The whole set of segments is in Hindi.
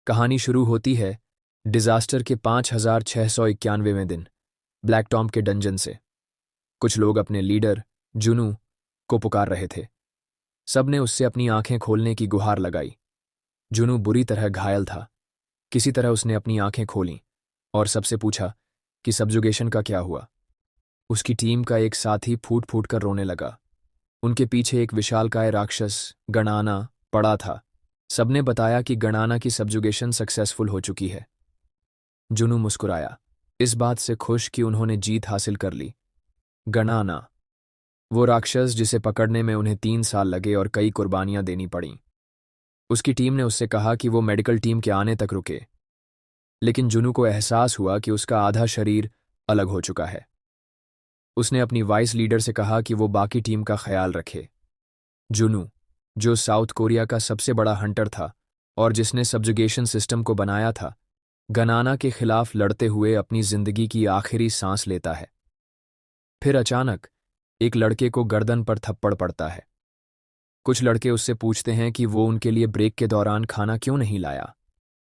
कहानी शुरू होती है डिजास्टर के 5691वें दिन ब्लैक टॉम के डंजन से। कुछ लोग अपने लीडर जुनू को पुकार रहे थे। सबने उससे अपनी आंखें खोलने की गुहार लगाई। जुनू बुरी तरह घायल था। किसी तरह उसने अपनी आंखें खोलीं और सबसे पूछा कि सब्जुगेशन का क्या हुआ। उसकी टीम का एक साथी फूट फूट कर रोने लगा। उनके पीछे एक विशालकाय राक्षस गणाना पड़ा था। सबने बताया कि गणाना की सब्जुगेशन सक्सेसफुल हो चुकी है। जुनू मुस्कुराया, इस बात से खुश कि उन्होंने जीत हासिल कर ली। गणाना, वो राक्षस जिसे पकड़ने में उन्हें 3 साल लगे और कई कुर्बानियां देनी पड़ीं। उसकी टीम ने उससे कहा कि वो मेडिकल टीम के आने तक रुके, लेकिन जुनू को एहसास हुआ कि उसका आधा शरीर अलग हो चुका है। उसने अपनी वाइस लीडर से कहा कि वो बाकी टीम का ख्याल रखे। जुनू, जो साउथ कोरिया का सबसे बड़ा हंटर था और जिसने सब्जुगेशन सिस्टम को बनाया था, गणाना के खिलाफ लड़ते हुए अपनी जिंदगी की आखिरी सांस लेता है। फिर अचानक एक लड़के को गर्दन पर थप्पड़ पड़ता है। कुछ लड़के उससे पूछते हैं कि वो उनके लिए ब्रेक के दौरान खाना क्यों नहीं लाया।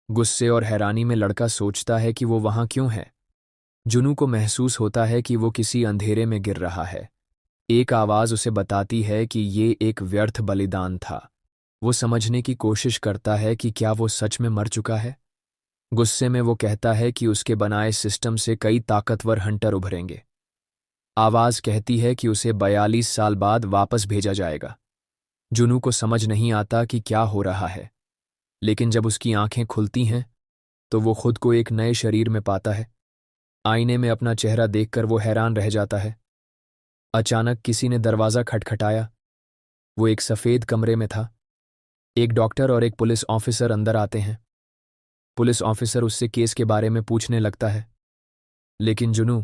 गुस्से और हैरानी में लड़का सोचता है कि वो वहां क्यों है। जुनू को महसूस होता है कि वो किसी अंधेरे में गिर रहा है। एक आवाज उसे बताती है कि ये एक व्यर्थ बलिदान था। वो समझने की कोशिश करता है कि क्या वो सच में मर चुका है। गुस्से में वो कहता है कि उसके बनाए सिस्टम से कई ताकतवर हंटर उभरेंगे। आवाज कहती है कि उसे 42 साल बाद वापस भेजा जाएगा। जुनू को समझ नहीं आता कि क्या हो रहा है, लेकिन जब उसकी आंखें खुलती हैं तो वो खुद को एक नए शरीर में पाता है। आईने में अपना चेहरा देखकर वो हैरान रह जाता है। अचानक किसी ने दरवाज़ा खटखटाया। वो एक सफ़ेद कमरे में था। एक डॉक्टर और एक पुलिस ऑफिसर अंदर आते हैं। पुलिस ऑफिसर उससे केस के बारे में पूछने लगता है, लेकिन जुनू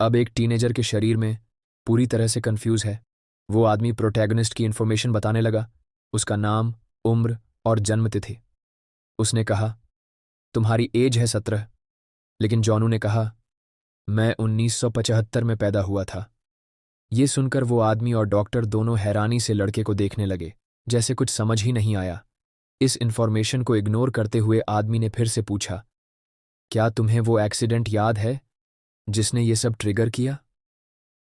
अब एक टीनेजर के शरीर में पूरी तरह से कंफ्यूज है। वो आदमी प्रोटैगनिस्ट की इन्फॉर्मेशन बताने लगा, उसका नाम, उम्र और जन्मतिथि। उसने कहा, तुम्हारी एज है 17। लेकिन जॉनू ने कहा, मैं 1975 में पैदा हुआ था। ये सुनकर वो आदमी और डॉक्टर दोनों हैरानी से लड़के को देखने लगे, जैसे कुछ समझ ही नहीं आया। इस इन्फॉर्मेशन को इग्नोर करते हुए आदमी ने फिर से पूछा, क्या तुम्हें वो एक्सीडेंट याद है जिसने ये सब ट्रिगर किया?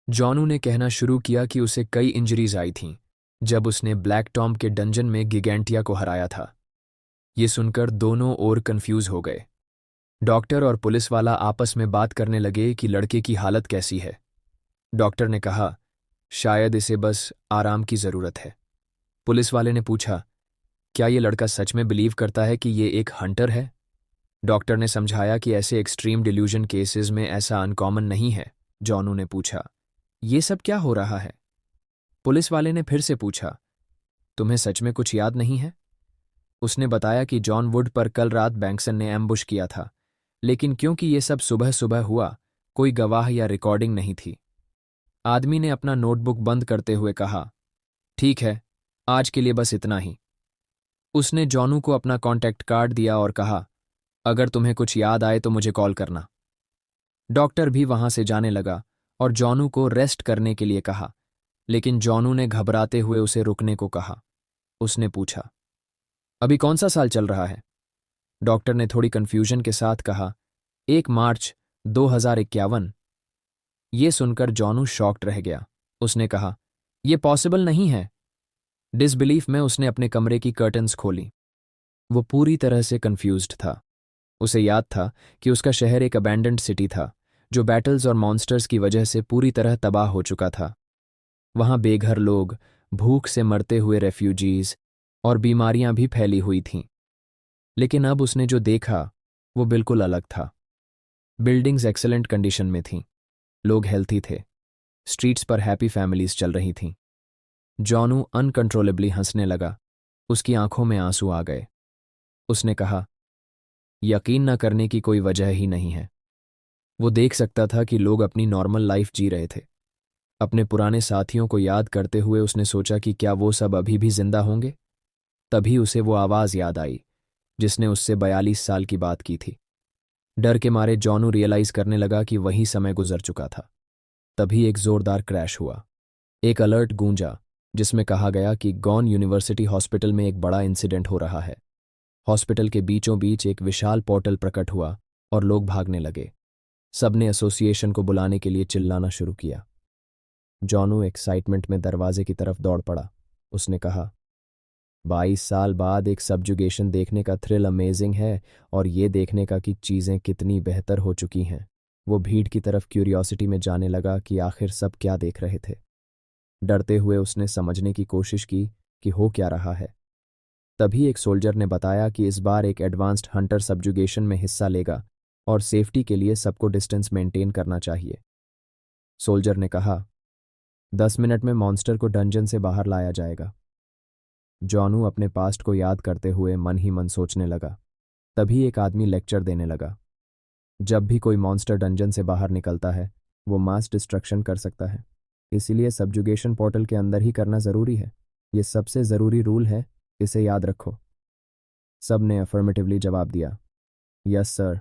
जॉनू ने कहना शुरू किया कि उसे कई इंजरीज आई थीं जब उसने ब्लैक टॉम के डंजन में गिगेंटिया को हराया था। ये सुनकर दोनों और कंफ्यूज हो गए। डॉक्टर और पुलिस वाला आपस में बात करने लगे कि लड़के की हालत कैसी है। डॉक्टर ने कहा, शायद इसे बस आराम की ज़रूरत है। पुलिस वाले ने पूछा, क्या ये लड़का सच में बिलीव करता है कि ये एक हंटर है? डॉक्टर ने समझाया कि ऐसे एक्सट्रीम डिल्यूजन केसेस में ऐसा अनकॉमन नहीं है। जॉनू ने पूछा, ये सब क्या हो रहा है? पुलिस वाले ने फिर से पूछा, तुम्हें सच में कुछ याद नहीं है? उसने बताया कि जॉन वुड पर कल रात बैंक्सन ने एम्बुश किया था, लेकिन क्योंकि ये सब सुबह सुबह हुआ, कोई गवाह या रिकॉर्डिंग नहीं थी। आदमी ने अपना नोटबुक बंद करते हुए कहा, ठीक है, आज के लिए बस इतना ही। उसने जॉनू को अपना कॉन्टैक्ट कार्ड दिया और कहा, अगर तुम्हें कुछ याद आए तो मुझे कॉल करना। डॉक्टर भी वहां से जाने लगा और जॉनू को रेस्ट करने के लिए कहा, लेकिन जॉनू ने घबराते हुए उसे रुकने को कहा। उसने पूछा, अभी कौन सा साल चल रहा है? डॉक्टर ने थोड़ी कंफ्यूजन के साथ कहा, 1 मार्च 2051। ये सुनकर जॉनू शॉक्ड रह गया। उसने कहा, यह पॉसिबल नहीं है। डिसबिलीफ में उसने अपने कमरे की कर्टन्स खोली। वो पूरी तरह से कंफ्यूज्ड था। उसे याद था कि उसका शहर एक अबैंडन्ड सिटी था जो बैटल्स और मॉन्स्टर्स की वजह से पूरी तरह तबाह हो चुका था। वहां बेघर लोग, भूख से मरते हुए रेफ्यूजीज और बीमारियां भी फैली हुई थीं। लेकिन अब उसने जो देखा वो बिल्कुल अलग था। बिल्डिंग्स एक्सेलेंट कंडीशन में थीं, लोग हेल्थी थे, स्ट्रीट्स पर हैप्पी फैमिलीज चल रही थीं। जॉनू अनकंट्रोलेबली हंसने लगा। उसकी आंखों में आंसू आ गए। उसने कहा, यकीन न करने की कोई वजह ही नहीं है। वो देख सकता था कि लोग अपनी नॉर्मल लाइफ जी रहे थे। अपने पुराने साथियों को याद करते हुए उसने सोचा कि क्या वो सब अभी भी जिंदा होंगे। तभी उसे वो आवाज़ याद आई जिसने उससे 42 साल की बात की थी। डर के मारे जॉनू रियलाइज करने लगा कि वही समय गुजर चुका था। तभी एक जोरदार क्रैश हुआ। एक अलर्ट गूंजा जिसमें कहा गया कि गॉन यूनिवर्सिटी हॉस्पिटल में एक बड़ा इंसिडेंट हो रहा है। हॉस्पिटल के बीचों बीच एक विशाल पोर्टल प्रकट हुआ और लोग भागने लगे। सबने एसोसिएशन को बुलाने के लिए चिल्लाना शुरू किया। जॉनू एक्साइटमेंट में दरवाजे की तरफ दौड़ पड़ा। उसने कहा, 22 साल बाद एक सबजुगेशन देखने का थ्रिल अमेजिंग है, और ये देखने का कि चीज़ें कितनी बेहतर हो चुकी हैं। वो भीड़ की तरफ क्यूरियोसिटी में जाने लगा कि आखिर सब क्या देख रहे थे। डरते हुए उसने समझने की कोशिश की कि हो क्या रहा है। तभी एक सोल्जर ने बताया कि इस बार एक एडवांस्ड हंटर सबजुगेशन में हिस्सा लेगा और सेफ्टी के लिए सबको डिस्टेंस मेंटेन करना चाहिए। सोल्जर ने कहा, 10 मिनट में मॉन्स्टर को डंजन से बाहर लाया जाएगा। जॉनू अपने पास्ट को याद करते हुए मन ही मन सोचने लगा। तभी एक आदमी लेक्चर देने लगा, जब भी कोई मॉन्स्टर डंजन से बाहर निकलता है वो मास डिस्ट्रक्शन कर सकता है, इसीलिए सबजुगेशन पोर्टल के अंदर ही करना ज़रूरी है। ये सबसे ज़रूरी रूल है, इसे याद रखो। सब ने अफर्मेटिवली जवाब दिया, यस सर।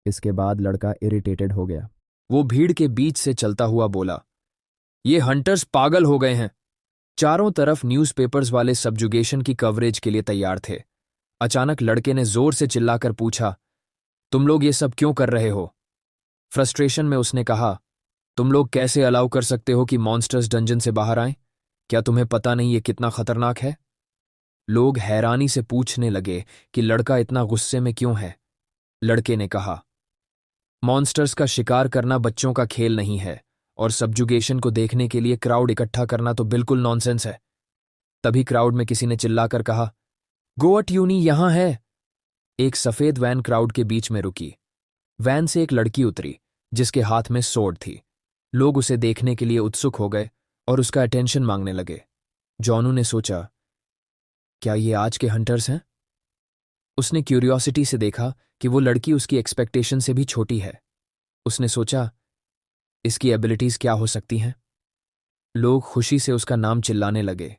इसके बाद लड़का इरिटेटेड हो गया। वो भीड़ के बीच से चलता हुआ बोला, ये हंटर्स पागल हो गए हैं। चारों तरफ न्यूज़पेपर्स वाले सबजुगेशन की कवरेज के लिए तैयार थे। अचानक लड़के ने जोर से चिल्लाकर पूछा, तुम लोग ये सब क्यों कर रहे हो? फ्रस्ट्रेशन में उसने कहा, तुम लोग कैसे अलाउ कर सकते हो कि मॉन्स्टर्स डंजन से बाहर आएं? क्या तुम्हें पता नहीं ये कितना खतरनाक है? लोग हैरानी से पूछने लगे कि लड़का इतना गुस्से में क्यों है। लड़के ने कहा, मॉन्स्टर्स का शिकार करना बच्चों का खेल नहीं है, और सबजुगेशन को देखने के लिए क्राउड इकट्ठा करना तो बिल्कुल नॉनसेंस है। तभी क्राउड में किसी ने चिल्लाकर कहा, गोअट यूनी यहां है। एक सफेद वैन क्राउड के बीच में रुकी। वैन से एक लड़की उतरी जिसके हाथ में सोर्ड थी। लोग उसे देखने के लिए उत्सुक हो गए और उसका अटेंशन मांगने लगे। जॉनू ने सोचा, क्या ये आज के हंटर्स हैं? उसने क्यूरियोसिटी से देखा कि वो लड़की उसकी एक्सपेक्टेशन से भी छोटी है। उसने सोचा, इसकी एबिलिटीज क्या हो सकती हैं? लोग खुशी से उसका नाम चिल्लाने लगे।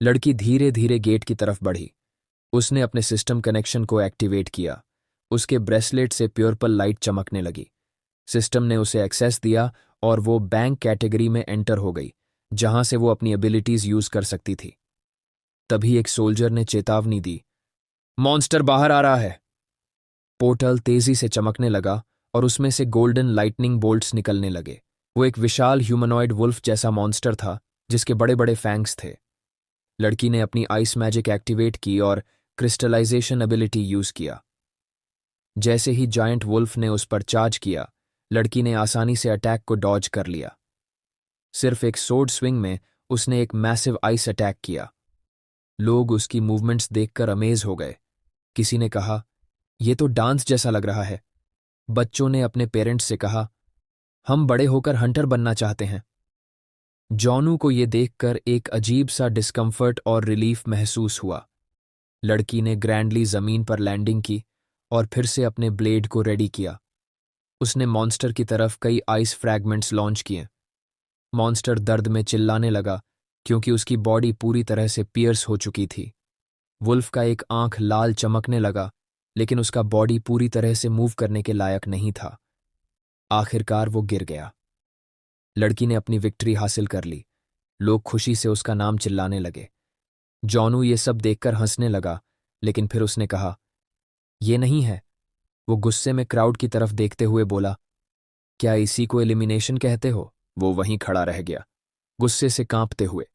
लड़की धीरे धीरे गेट की तरफ बढ़ी। उसने अपने सिस्टम कनेक्शन को एक्टिवेट किया। उसके ब्रेसलेट से प्योरपल लाइट चमकने लगी। सिस्टम ने उसे एक्सेस दिया और वो बैंक कैटेगरी में एंटर हो गई, जहां से वो अपनी एबिलिटीज यूज कर सकती थी। तभी एक सोल्जर ने चेतावनी दी, मॉन्स्टर बाहर आ रहा है। पोर्टल तेजी से चमकने लगा और उसमें से गोल्डन लाइटनिंग बोल्ट्स निकलने लगे। वो एक विशाल ह्यूमनॉइड वुल्फ जैसा मॉन्स्टर था जिसके बड़े बड़े फैंग्स थे। लड़की ने अपनी आइस मैजिक एक्टिवेट की और क्रिस्टलाइजेशन एबिलिटी यूज किया। जैसे ही जायंट वुल्फ ने उस पर चार्ज किया, लड़की ने आसानी से अटैक को डॉज कर लिया। सिर्फ एक सोर्ड स्विंग में उसने एक मैसिव आइस अटैक किया। लोग उसकी मूवमेंट्स देखकर अमेज हो गए। किसी ने कहा, यह तो डांस जैसा लग रहा है। बच्चों ने अपने पेरेंट्स से कहा, हम बड़े होकर हंटर बनना चाहते हैं। जॉनू को यह देखकर एक अजीब सा डिस्कम्फर्ट और रिलीफ महसूस हुआ। लड़की ने ग्रैंडली जमीन पर लैंडिंग की और फिर से अपने ब्लेड को रेडी किया। उसने मॉन्स्टर की तरफ कई आइस फ्रैगमेंट्स लॉन्च किए। मॉन्स्टर दर्द में चिल्लाने लगा क्योंकि उसकी बॉडी पूरी तरह से पियर्स हो चुकी थी। वुल्फ का एक आंख लाल चमकने लगा, लेकिन उसका बॉडी पूरी तरह से मूव करने के लायक नहीं था। आखिरकार वो गिर गया। लड़की ने अपनी विक्ट्री हासिल कर ली। लोग खुशी से उसका नाम चिल्लाने लगे। जॉनू ये सब देखकर हंसने लगा, लेकिन फिर उसने कहा, ये नहीं है। वो गुस्से में क्राउड की तरफ देखते हुए बोला, क्या इसी को एलिमिनेशन कहते हो? वो वहीं खड़ा रह गया, गुस्से से कांपते हुए।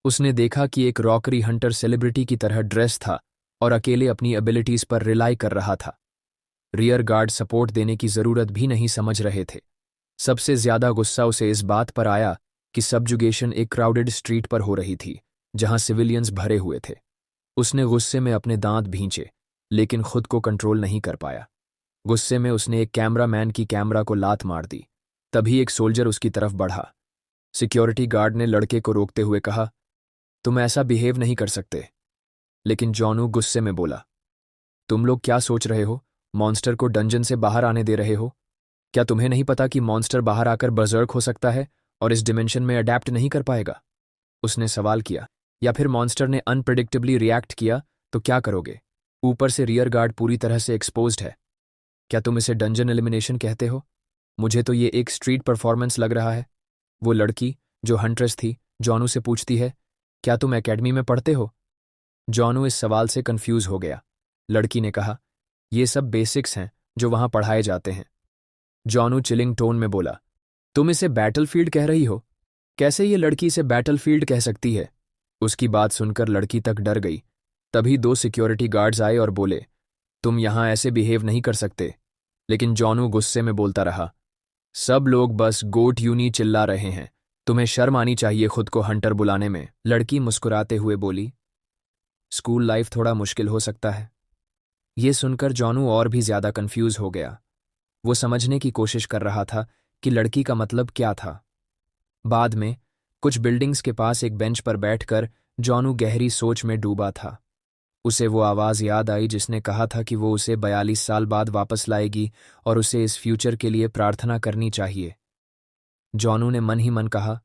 उसने देखा कि एक रॉकरी हंटर सेलिब्रिटी की तरह ड्रेस था और अकेले अपनी एबिलिटीज पर रिलाई कर रहा था। रियर गार्ड सपोर्ट देने की जरूरत भी नहीं समझ रहे थे। सबसे ज्यादा गुस्सा उसे इस बात पर आया कि सबजुगेशन एक क्राउडेड स्ट्रीट पर हो रही थी, जहां सिविलियंस भरे हुए थे। उसने गुस्से में अपने दांत भींचे, लेकिन खुद को कंट्रोल नहीं कर पाया। गुस्से में उसने एक कैमरामैन की कैमरा को लात मार दी। तभी एक सोल्जर उसकी तरफ बढ़ा। सिक्योरिटी गार्ड ने लड़के को रोकते हुए कहा, तुम ऐसा बिहेव नहीं कर सकते। लेकिन जॉनू गुस्से में बोला, तुम लोग क्या सोच रहे हो? मॉन्स्टर को डंजन से बाहर आने दे रहे हो? क्या तुम्हें नहीं पता कि मॉन्स्टर बाहर आकर बर्जर्क हो सकता है और इस डिमेंशन में अडैप्ट नहीं कर पाएगा? उसने सवाल किया। या फिर मॉन्स्टर ने अनप्रेडिक्टेबली रिएक्ट किया तो क्या करोगे? ऊपर से रियर गार्ड पूरी तरह से एक्सपोज्ड है। क्या तुम इसे डंजन एलिमिनेशन कहते हो? मुझे तो ये एक स्ट्रीट परफॉर्मेंस लग रहा है। वो लड़की जो हंट्रेस थी जॉनू से पूछती है, क्या तुम एकेडमी में पढ़ते हो? जॉनू इस सवाल से कंफ्यूज हो गया। लड़की ने कहा। ये सब बेसिक्स हैं जो वहां पढ़ाए जाते हैं। जॉनू चिलिंग टोन में बोला, तुम इसे बैटलफील्ड कह रही हो? कैसे ये लड़की इसे बैटलफील्ड कह सकती है? उसकी बात सुनकर लड़की तक डर गई। तभी 2 सिक्योरिटी गार्ड्स आए और बोले, तुम यहां ऐसे बिहेव नहीं कर सकते। लेकिन जॉनू गुस्से में बोलता रहा, सब लोग बस गोट यूनी चिल्ला रहे हैं, तुम्हें शर्म आनी चाहिए खुद को हंटर बुलाने में। लड़की मुस्कुराते हुए बोली, स्कूल लाइफ थोड़ा मुश्किल हो सकता है। ये सुनकर जॉनू और भी ज्यादा कंफ्यूज हो गया। वो समझने की कोशिश कर रहा था कि लड़की का मतलब क्या था। बाद में कुछ बिल्डिंग्स के पास एक बेंच पर बैठकर जॉनू गहरी सोच में डूबा था। उसे वो आवाज़ याद आई जिसने कहा था कि वो उसे 42 साल बाद वापस लाएगी और उसे इस फ्यूचर के लिए प्रार्थना करनी चाहिए। जॉनू ने मन ही मन कहा,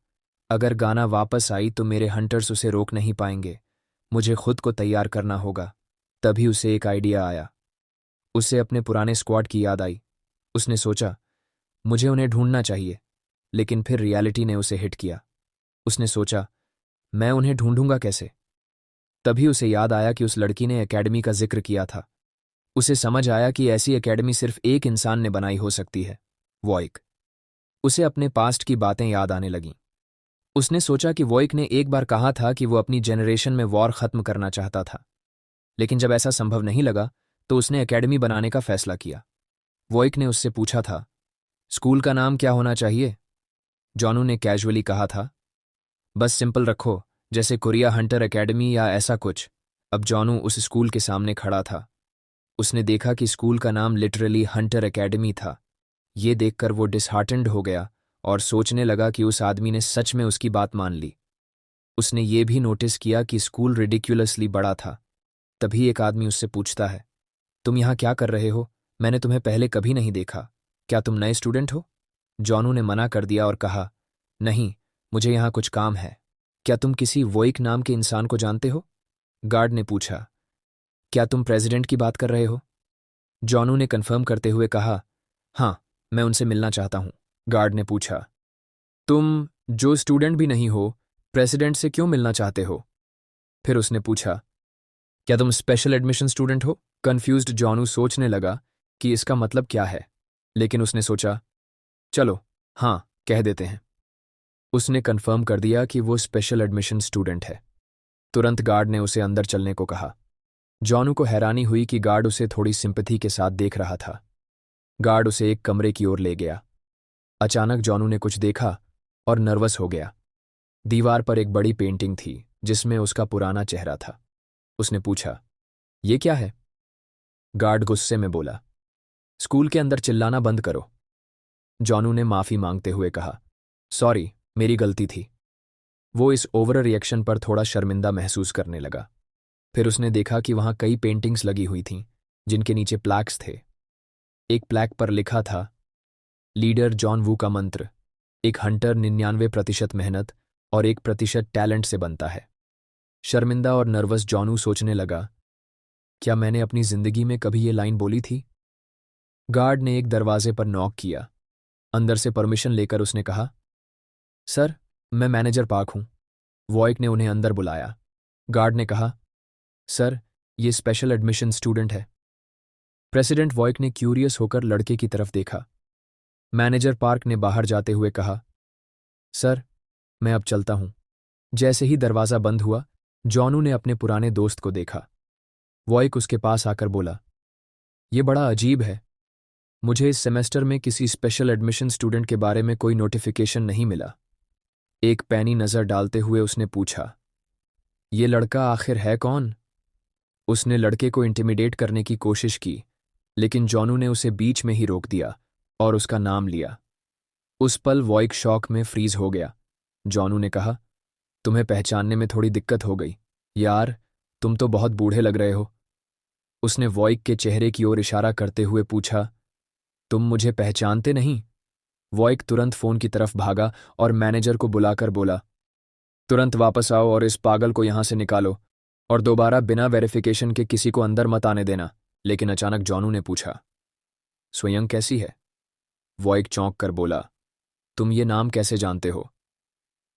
अगर गाना वापस आई तो मेरे हंटर्स उसे रोक नहीं पाएंगे, मुझे खुद को तैयार करना होगा। तभी उसे एक आइडिया आया। उसे अपने पुराने स्क्वाड की याद आई। उसने सोचा, मुझे उन्हें ढूंढना चाहिए। लेकिन फिर रियलिटी ने उसे हिट किया। उसने सोचा, मैं उन्हें ढूंढूंगा कैसे? तभी उसे याद आया कि उस लड़की ने एकेडमी का जिक्र किया था। उसे समझ आया कि ऐसी एकेडमी सिर्फ एक इंसान ने बनाई हो सकती है, वॉइक। उसे अपने पास्ट की बातें याद आने लगीं। उसने सोचा कि वॉइक ने एक बार कहा था कि वो अपनी जेनरेशन में वॉर खत्म करना चाहता था। लेकिन जब ऐसा संभव नहीं लगा तो उसने एकेडमी बनाने का फैसला किया। वॉइक ने उससे पूछा था, स्कूल का नाम क्या होना चाहिए? जॉनू ने कैजुअली कहा था, बस सिंपल रखो, जैसे कोरिया हंटर एकेडमी या ऐसा कुछ। अब जॉनू उस स्कूल के सामने खड़ा था। उसने देखा कि स्कूल का नाम लिटरली हंटर एकेडमी था। ये देखकर वो डिसहार्टेंड हो गया और सोचने लगा कि उस आदमी ने सच में उसकी बात मान ली। उसने ये भी नोटिस किया कि स्कूल रिडिक्युलसली बड़ा था। तभी एक आदमी उससे पूछता है, तुम यहाँ क्या कर रहे हो? मैंने तुम्हें पहले कभी नहीं देखा। क्या तुम नए स्टूडेंट हो? जॉनू ने मना कर दिया और कहा, नहीं, मुझे यहाँ कुछ काम है। क्या तुम किसी वोइक नाम के इंसान को जानते हो? गार्ड ने पूछा, क्या तुम प्रेसिडेंट की बात कर रहे हो? जॉनू ने कंफर्म करते हुए कहा, हाँ, मैं उनसे मिलना चाहता हूँ। गार्ड ने पूछा, तुम जो स्टूडेंट भी नहीं हो, प्रेसिडेंट से क्यों मिलना चाहते हो? फिर उसने पूछा, क्या तुम स्पेशल एडमिशन स्टूडेंट हो? कंफ्यूज्ड जॉनू सोचने लगा कि इसका मतलब क्या है, लेकिन उसने सोचा, चलो, हाँ, कह देते हैं। उसने कंफर्म कर दिया कि वो स्पेशल एडमिशन स्टूडेंट है। तुरंत गार्ड ने उसे अंदर चलने को कहा। जॉनू को हैरानी हुई कि गार्ड उसे थोड़ी सिंपैथी के साथ देख रहा था। गार्ड उसे एक कमरे की ओर ले गया। अचानक जॉनू ने कुछ देखा और नर्वस हो गया। दीवार पर एक बड़ी पेंटिंग थी जिसमें उसका पुराना चेहरा था। उसने पूछा, ये क्या है? गार्ड गुस्से में बोला, स्कूल के अंदर चिल्लाना बंद करो। जॉनू ने माफी मांगते हुए कहा, सॉरी, मेरी गलती थी। वो इस ओवर रिएक्शन पर थोड़ा शर्मिंदा महसूस करने लगा। फिर उसने देखा कि वहां कई पेंटिंग्स लगी हुई थीं जिनके नीचे प्लैक्स थे। एक प्लैक पर लिखा था, लीडर जॉन वू का मंत्र, एक हंटर 99% मेहनत और 1% टैलेंट से बनता है। शर्मिंदा और नर्वस जॉनू सोचने लगा, क्या मैंने अपनी जिंदगी में कभी ये लाइन बोली थी? गार्ड ने एक दरवाजे पर नॉक किया। अंदर से परमिशन लेकर उसने कहा, सर, मैं मैनेजर पार्क हूं। वॉइक ने उन्हें अंदर बुलाया। गार्ड ने कहा, सर, ये स्पेशल एडमिशन स्टूडेंट है। प्रेसिडेंट वॉइक ने क्यूरियस होकर लड़के की तरफ देखा। मैनेजर पार्क ने बाहर जाते हुए कहा, सर, मैं अब चलता हूं। जैसे ही दरवाजा बंद हुआ, जॉनू ने अपने पुराने दोस्त को देखा। वॉइक उसके पास आकर बोला, यह बड़ा अजीब है, मुझे इस सेमेस्टर में किसी स्पेशल एडमिशन स्टूडेंट के बारे में कोई नोटिफिकेशन नहीं मिला। एक पैनी नजर डालते हुए उसने पूछा, ये लड़का आखिर है कौन? उसने लड़के को इंटिमिडेट करने की कोशिश की, लेकिन जॉनू ने उसे बीच में ही रोक दिया और उसका नाम लिया। उस पल वॉइक शॉक में फ्रीज हो गया। जॉनू ने कहा, तुम्हें पहचानने में थोड़ी दिक्कत हो गई। यार, तुम तो बहुत बूढ़े लग रहे हो। उसने वॉइक के चेहरे की ओर इशारा करते हुए पूछा, तुम मुझे पहचानते नहीं? वॉइक तुरंत फोन की तरफ भागा और मैनेजर को बुलाकर बोला, तुरंत वापस आओ और इस पागल को यहां से निकालो और दोबारा बिना वेरिफिकेशन के किसी को अंदर मत आने देना। लेकिन अचानक जॉनू ने पूछा, स्वयं कैसी है? वॉइक चौंक कर बोला, तुम ये नाम कैसे जानते हो?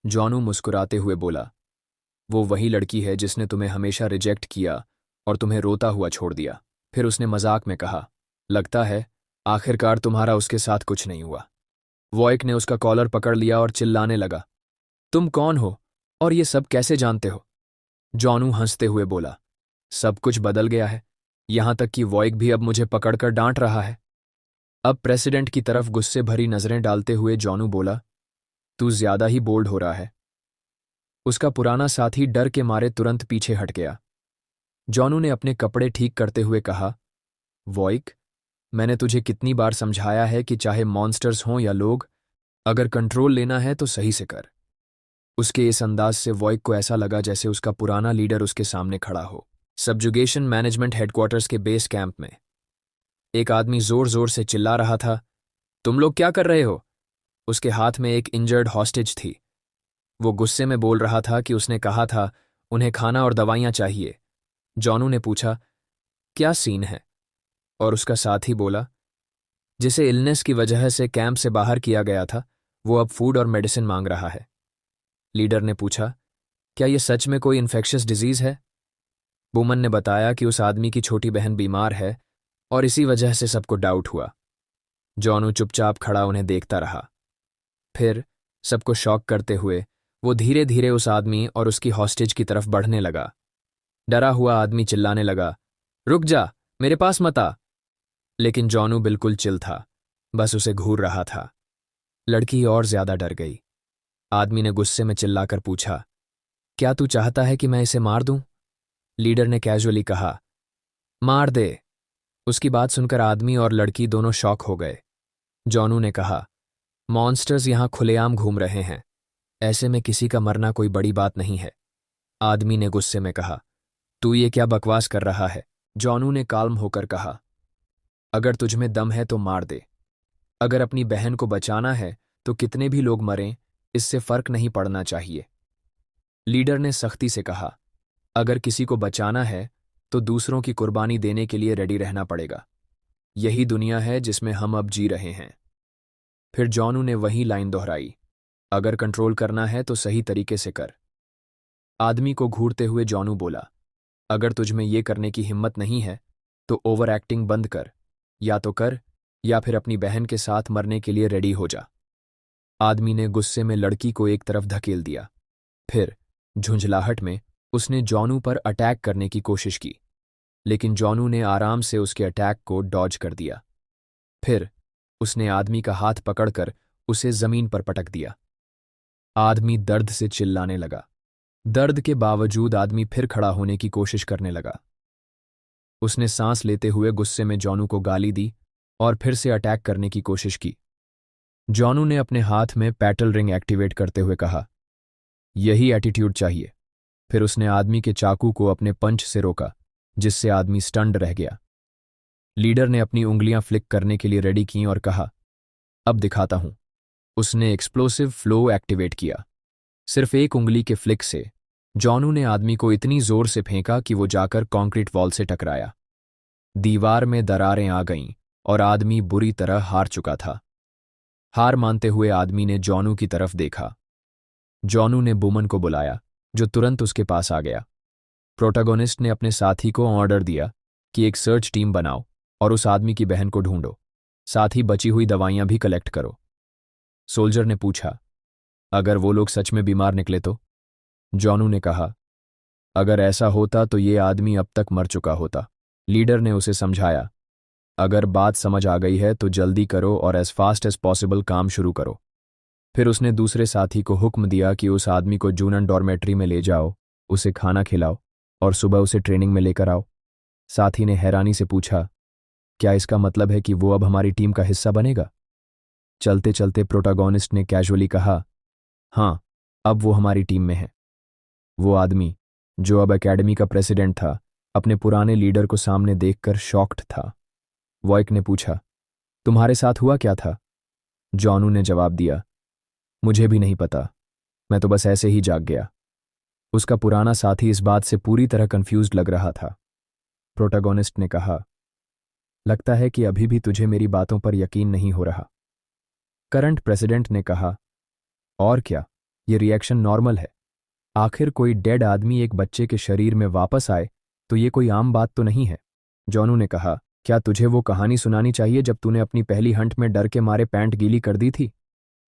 जॉनू मुस्कुराते हुए बोला, वो वही लड़की है जिसने तुम्हें हमेशा रिजेक्ट किया और तुम्हें रोता हुआ छोड़ दिया। फिर उसने मजाक में कहा, लगता है आखिरकार तुम्हारा उसके साथ कुछ नहीं हुआ। वॉइक ने उसका कॉलर पकड़ लिया और चिल्लाने लगा, तुम कौन हो और ये सब कैसे जानते हो? जॉनू हंसते हुए बोला, सब कुछ बदल गया है, यहां तक कि वॉइक भी अब मुझे पकड़कर डांट रहा है। अब प्रेसिडेंट की तरफ गुस्से भरी नजरें डालते हुए जॉनू बोला, तू ज्यादा ही बोल्ड हो रहा है। उसका पुराना साथी डर के मारे तुरंत पीछे हट गया। जॉनू ने अपने कपड़े ठीक करते हुए कहा, वॉइक, मैंने तुझे कितनी बार समझाया है कि चाहे मॉन्स्टर्स हों या लोग, अगर कंट्रोल लेना है तो सही से कर। उसके इस अंदाज से वॉइक को ऐसा लगा जैसे उसका पुराना लीडर उसके सामने खड़ा हो। सब्जुगेशन मैनेजमेंट हेडक्वार्टर्स के बेस कैंप में एक आदमी जोर जोर से चिल्ला रहा था, तुम लोग क्या कर रहे हो? उसके हाथ में एक इंजर्ड हॉस्टेज थी। वो गुस्से में बोल रहा था कि उसने कहा था उन्हें खाना और दवाइयां चाहिए। जॉनू ने पूछा, क्या सीन है? और उसका साथी बोला, जिसे इलनेस की वजह से कैंप से बाहर किया गया था, वो अब फूड और मेडिसिन मांग रहा है। लीडर ने पूछा, क्या ये सच में कोई इन्फेक्शियस डिजीज है? बुमन ने बताया कि उस आदमी की छोटी बहन बीमार है और इसी वजह से सबको डाउट हुआ। जॉनू चुपचाप खड़ा उन्हें देखता रहा। फिर सबको शॉक करते हुए वो धीरे धीरे उस आदमी और उसकी हॉस्टेज की तरफ बढ़ने लगा। डरा हुआ आदमी चिल्लाने लगा, रुक जा, मेरे पास मत आ। लेकिन जॉनू बिल्कुल चिल था, बस उसे घूर रहा था। लड़की और ज्यादा डर गई। आदमी ने गुस्से में चिल्लाकर पूछा, क्या तू चाहता है कि मैं इसे मार दूं? लीडर ने कैजुअली कहा, मार दे। उसकी बात सुनकर आदमी और लड़की दोनों शॉक हो गए। जॉनू ने कहा, मॉन्स्टर्स यहां खुलेआम घूम रहे हैं, ऐसे में किसी का मरना कोई बड़ी बात नहीं है। आदमी ने गुस्से में कहा, तू ये क्या बकवास कर रहा है? जॉनू ने काल्म होकर कहा, अगर तुझमें दम है तो मार दे। अगर अपनी बहन को बचाना है तो कितने भी लोग मरें, इससे फर्क नहीं पड़ना चाहिए। लीडर ने सख्ती से कहा, अगर किसी को बचाना है तो दूसरों की कुर्बानी देने के लिए रेडी रहना पड़ेगा। यही दुनिया है जिसमें हम अब जी रहे हैं। फिर जॉनू ने वही लाइन दोहराई, अगर कंट्रोल करना है तो सही तरीके से कर। आदमी को घूरते हुए जॉनू बोला, अगर तुझमें ये करने की हिम्मत नहीं है तो ओवर एक्टिंग बंद कर, या तो कर या फिर अपनी बहन के साथ मरने के लिए रेडी हो जा। आदमी ने गुस्से में लड़की को एक तरफ धकेल दिया। फिर झुंझलाहट में उसने जॉनू पर अटैक करने की कोशिश की, लेकिन जॉनू ने आराम से उसके अटैक को डॉज कर दिया। फिर उसने आदमी का हाथ पकड़कर उसे जमीन पर पटक दिया। आदमी दर्द से चिल्लाने लगा। दर्द के बावजूद आदमी फिर खड़ा होने की कोशिश करने लगा। उसने सांस लेते हुए गुस्से में जॉनू को गाली दी और फिर से अटैक करने की कोशिश की। जॉनू ने अपने हाथ में पैटल रिंग एक्टिवेट करते हुए कहा, यही एटीट्यूड चाहिए। फिर उसने आदमी के चाकू को अपने पंच से रोका, जिससे आदमी स्टन्ड रह गया। लीडर ने अपनी उंगलियां फ्लिक करने के लिए रेडी की और कहा, अब दिखाता हूं। उसने एक्सप्लोसिव फ्लो एक्टिवेट किया। सिर्फ एक उंगली के फ्लिक से जॉनू ने आदमी को इतनी जोर से फेंका कि वो जाकर कंक्रीट वॉल से टकराया। दीवार में दरारें आ गईं और आदमी बुरी तरह हार चुका था। हार मानते हुए आदमी ने जॉनू की तरफ देखा। जॉनू ने बुमन को बुलाया, जो तुरंत उसके पास आ गया। प्रोटैगोनिस्ट ने अपने साथी को ऑर्डर दिया कि एक सर्च टीम बनाओ और उस आदमी की बहन को ढूंढो, साथ ही बची हुई दवाइयां भी कलेक्ट करो। सोल्जर ने पूछा, अगर वो लोग सच में बीमार निकले तो? जॉनू ने कहा, अगर ऐसा होता तो ये आदमी अब तक मर चुका होता। लीडर ने उसे समझाया, अगर बात समझ आ गई है तो जल्दी करो और एज फास्ट एज पॉसिबल काम शुरू करो। फिर उसने दूसरे साथी को हुक्म दिया कि उस आदमी को जूनन डॉर्मेट्री में ले जाओ, उसे खाना खिलाओ और सुबह उसे ट्रेनिंग में लेकर आओ। साथी ने हैरानी से पूछा, क्या इसका मतलब है कि वो अब हमारी टीम का हिस्सा बनेगा? चलते चलते प्रोटैगोनिस्ट ने कैजुअली कहा, हाँ, अब वो हमारी टीम में है। वो आदमी, जो अब एकेडमी का प्रेसिडेंट था, अपने पुराने लीडर को सामने देखकर शॉक्ड था। वॉइक ने पूछा, तुम्हारे साथ हुआ क्या था? जॉनू ने जवाब दिया, मुझे भी नहीं पता, मैं तो बस ऐसे ही जाग गया। उसका पुराना साथी इस बात से पूरी तरह कंफ्यूज्ड लग रहा था। प्रोटैगोनिस्ट ने कहा, लगता है कि अभी भी तुझे मेरी बातों पर यकीन नहीं हो रहा। करंट प्रेसिडेंट ने कहा, और क्या, ये रिएक्शन नॉर्मल है। आखिर कोई डेड आदमी एक बच्चे के शरीर में वापस आए तो ये कोई आम बात तो नहीं है। जॉनू ने कहा, क्या तुझे वो कहानी सुनानी चाहिए जब तूने अपनी पहली हंट में डर के मारे पैंट गीली कर दी थी?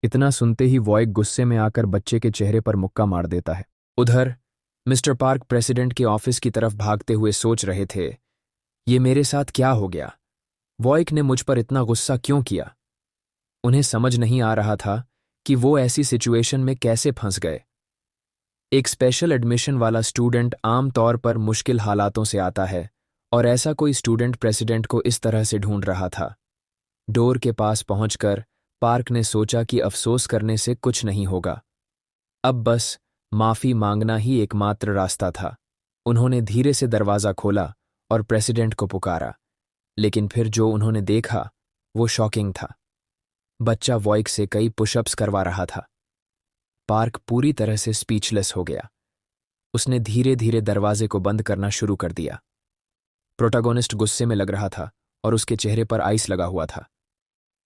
इतना सुनते ही वॉयक गुस्से में आकर बच्चे के चेहरे पर मुक्का मार देता है। उधर मिस्टर पार्क प्रेसिडेंट के ऑफिस की तरफ भागते हुए सोच रहे थे, ये मेरे साथ क्या हो गया? वॉयक ने मुझ पर इतना गुस्सा क्यों किया? उन्हें समझ नहीं आ रहा था कि वो ऐसी सिचुएशन में कैसे फंस गए। एक स्पेशल एडमिशन वाला स्टूडेंट आम तौर पर मुश्किल हालातों से आता है और ऐसा कोई स्टूडेंट प्रेसिडेंट को इस तरह से ढूंढ रहा था। डोर के पास पहुंचकर पार्क ने सोचा कि अफसोस करने से कुछ नहीं होगा। अब बस माफी मांगना ही एकमात्र रास्ता था। उन्होंने धीरे से दरवाजा खोला और प्रेसिडेंट को पुकारा, लेकिन फिर जो उन्होंने देखा वो शॉकिंग था। बच्चा वॉयक से कई पुशअप्स करवा रहा था। पार्क पूरी तरह से स्पीचलेस हो गया। उसने धीरे धीरे दरवाजे को बंद करना शुरू कर दिया। प्रोटैगोनिस्ट गुस्से में लग रहा था और उसके चेहरे पर आइस लगा हुआ था।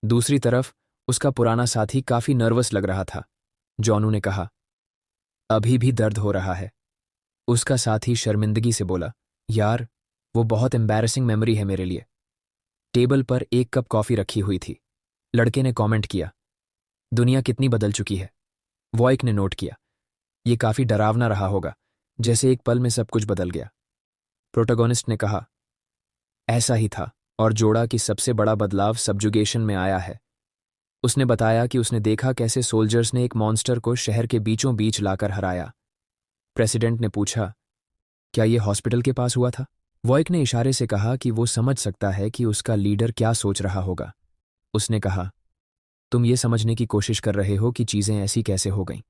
दूसरी तरफ उसका पुराना साथी काफी नर्वस लग रहा था। जॉनू ने कहा, अभी भी दर्द हो रहा है। उसका साथी शर्मिंदगी से बोला, यार, वो बहुत एम्बैरेसिंग मेमोरी है मेरे लिए। टेबल पर एक कप कॉफी रखी हुई थी। लड़के ने कमेंट किया, दुनिया कितनी बदल चुकी है। वॉयक ने नोट किया, ये काफी डरावना रहा होगा, जैसे एक पल में सब कुछ बदल गया। प्रोटैगोनिस्ट ने कहा, ऐसा ही था, और जोड़ा कि सबसे बड़ा बदलाव सब्जुगेशन में आया है। उसने बताया कि उसने देखा कैसे सोल्जर्स ने एक मॉन्स्टर को शहर के बीचों बीच लाकर हराया। प्रेसिडेंट ने पूछा, क्या ये हॉस्पिटल के पास हुआ था? वॉयक ने इशारे से कहा कि वो समझ सकता है कि उसका लीडर क्या सोच रहा होगा। उसने कहा, तुम ये समझने की कोशिश कर रहे हो कि चीजें ऐसी कैसे हो गईं।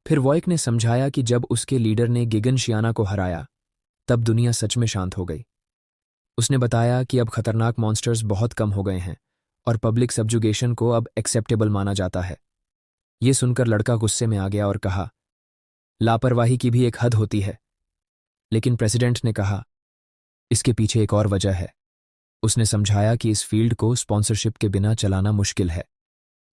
फिर वॉयक ने समझाया कि जब उसके लीडर ने गिगन शियाना को हराया तब दुनिया सच में शांत हो गई। उसने बताया कि अब खतरनाक मॉन्स्टर्स बहुत कम हो गए हैं और पब्लिक सब्जुगेशन को अब एक्सेप्टेबल माना जाता है। ये सुनकर लड़का गुस्से में आ गया और कहा, लापरवाही की भी एक हद होती है। लेकिन प्रेसिडेंट ने कहा, इसके पीछे एक और वजह है। उसने समझाया कि इस फील्ड को स्पॉन्सरशिप के बिना चलाना मुश्किल है,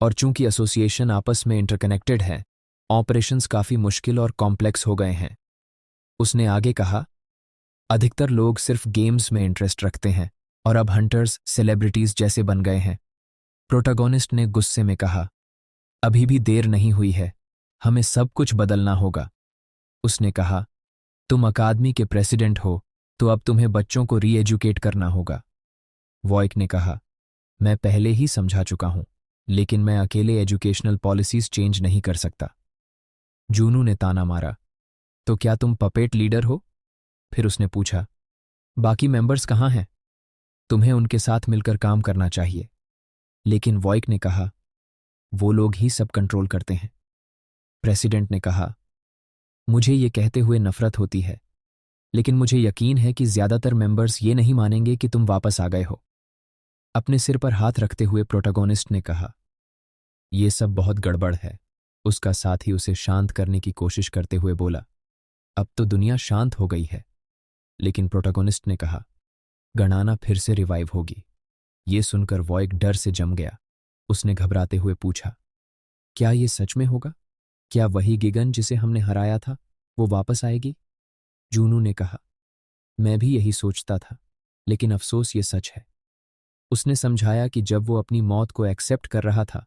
और चूंकि एसोसिएशन आपस में इंटरकनेक्टेड है, ऑपरेशंस काफी मुश्किल और कॉम्प्लेक्स हो गए हैं। उसने आगे कहा, अधिकतर लोग सिर्फ गेम्स में इंटरेस्ट रखते हैं और अब हंटर्स सेलिब्रिटीज जैसे बन गए हैं। प्रोटैगोनिस्ट ने गुस्से में कहा, अभी भी देर नहीं हुई है, हमें सब कुछ बदलना होगा। उसने कहा, तुम अकादमी के प्रेसिडेंट हो, तो अब तुम्हें बच्चों को री एजुकेट करना होगा। वॉयक ने कहा, मैं पहले ही समझा चुका हूं, लेकिन मैं अकेले एजुकेशनल पॉलिसीज चेंज नहीं कर सकता। जूनू ने ताना मारा, तो क्या तुम पपेट लीडर हो? फिर उसने पूछा, बाकी मेंबर्स कहाँ हैं? तुम्हें उनके साथ मिलकर काम करना चाहिए। लेकिन वॉयक ने कहा, वो लोग ही सब कंट्रोल करते हैं। प्रेसिडेंट ने कहा, मुझे ये कहते हुए नफरत होती है, लेकिन मुझे यकीन है कि ज्यादातर मेंबर्स ये नहीं मानेंगे कि तुम वापस आ गए हो। अपने सिर पर हाथ रखते हुए प्रोटैगोनिस्ट ने कहा, यह सब बहुत गड़बड़ है। उसका साथी उसे शांत करने की कोशिश करते हुए बोला, अब तो दुनिया शांत हो गई है। लेकिन प्रोटैगोनिस्ट ने कहा, गणना फिर से रिवाइव होगी। ये सुनकर वॉयक डर से जम गया। उसने घबराते हुए पूछा, क्या ये सच में होगा? क्या वही गिगन जिसे हमने हराया था वो वापस आएगी? जूनू ने कहा, मैं भी यही सोचता था, लेकिन अफसोस ये सच है। उसने समझाया कि जब वो अपनी मौत को एक्सेप्ट कर रहा था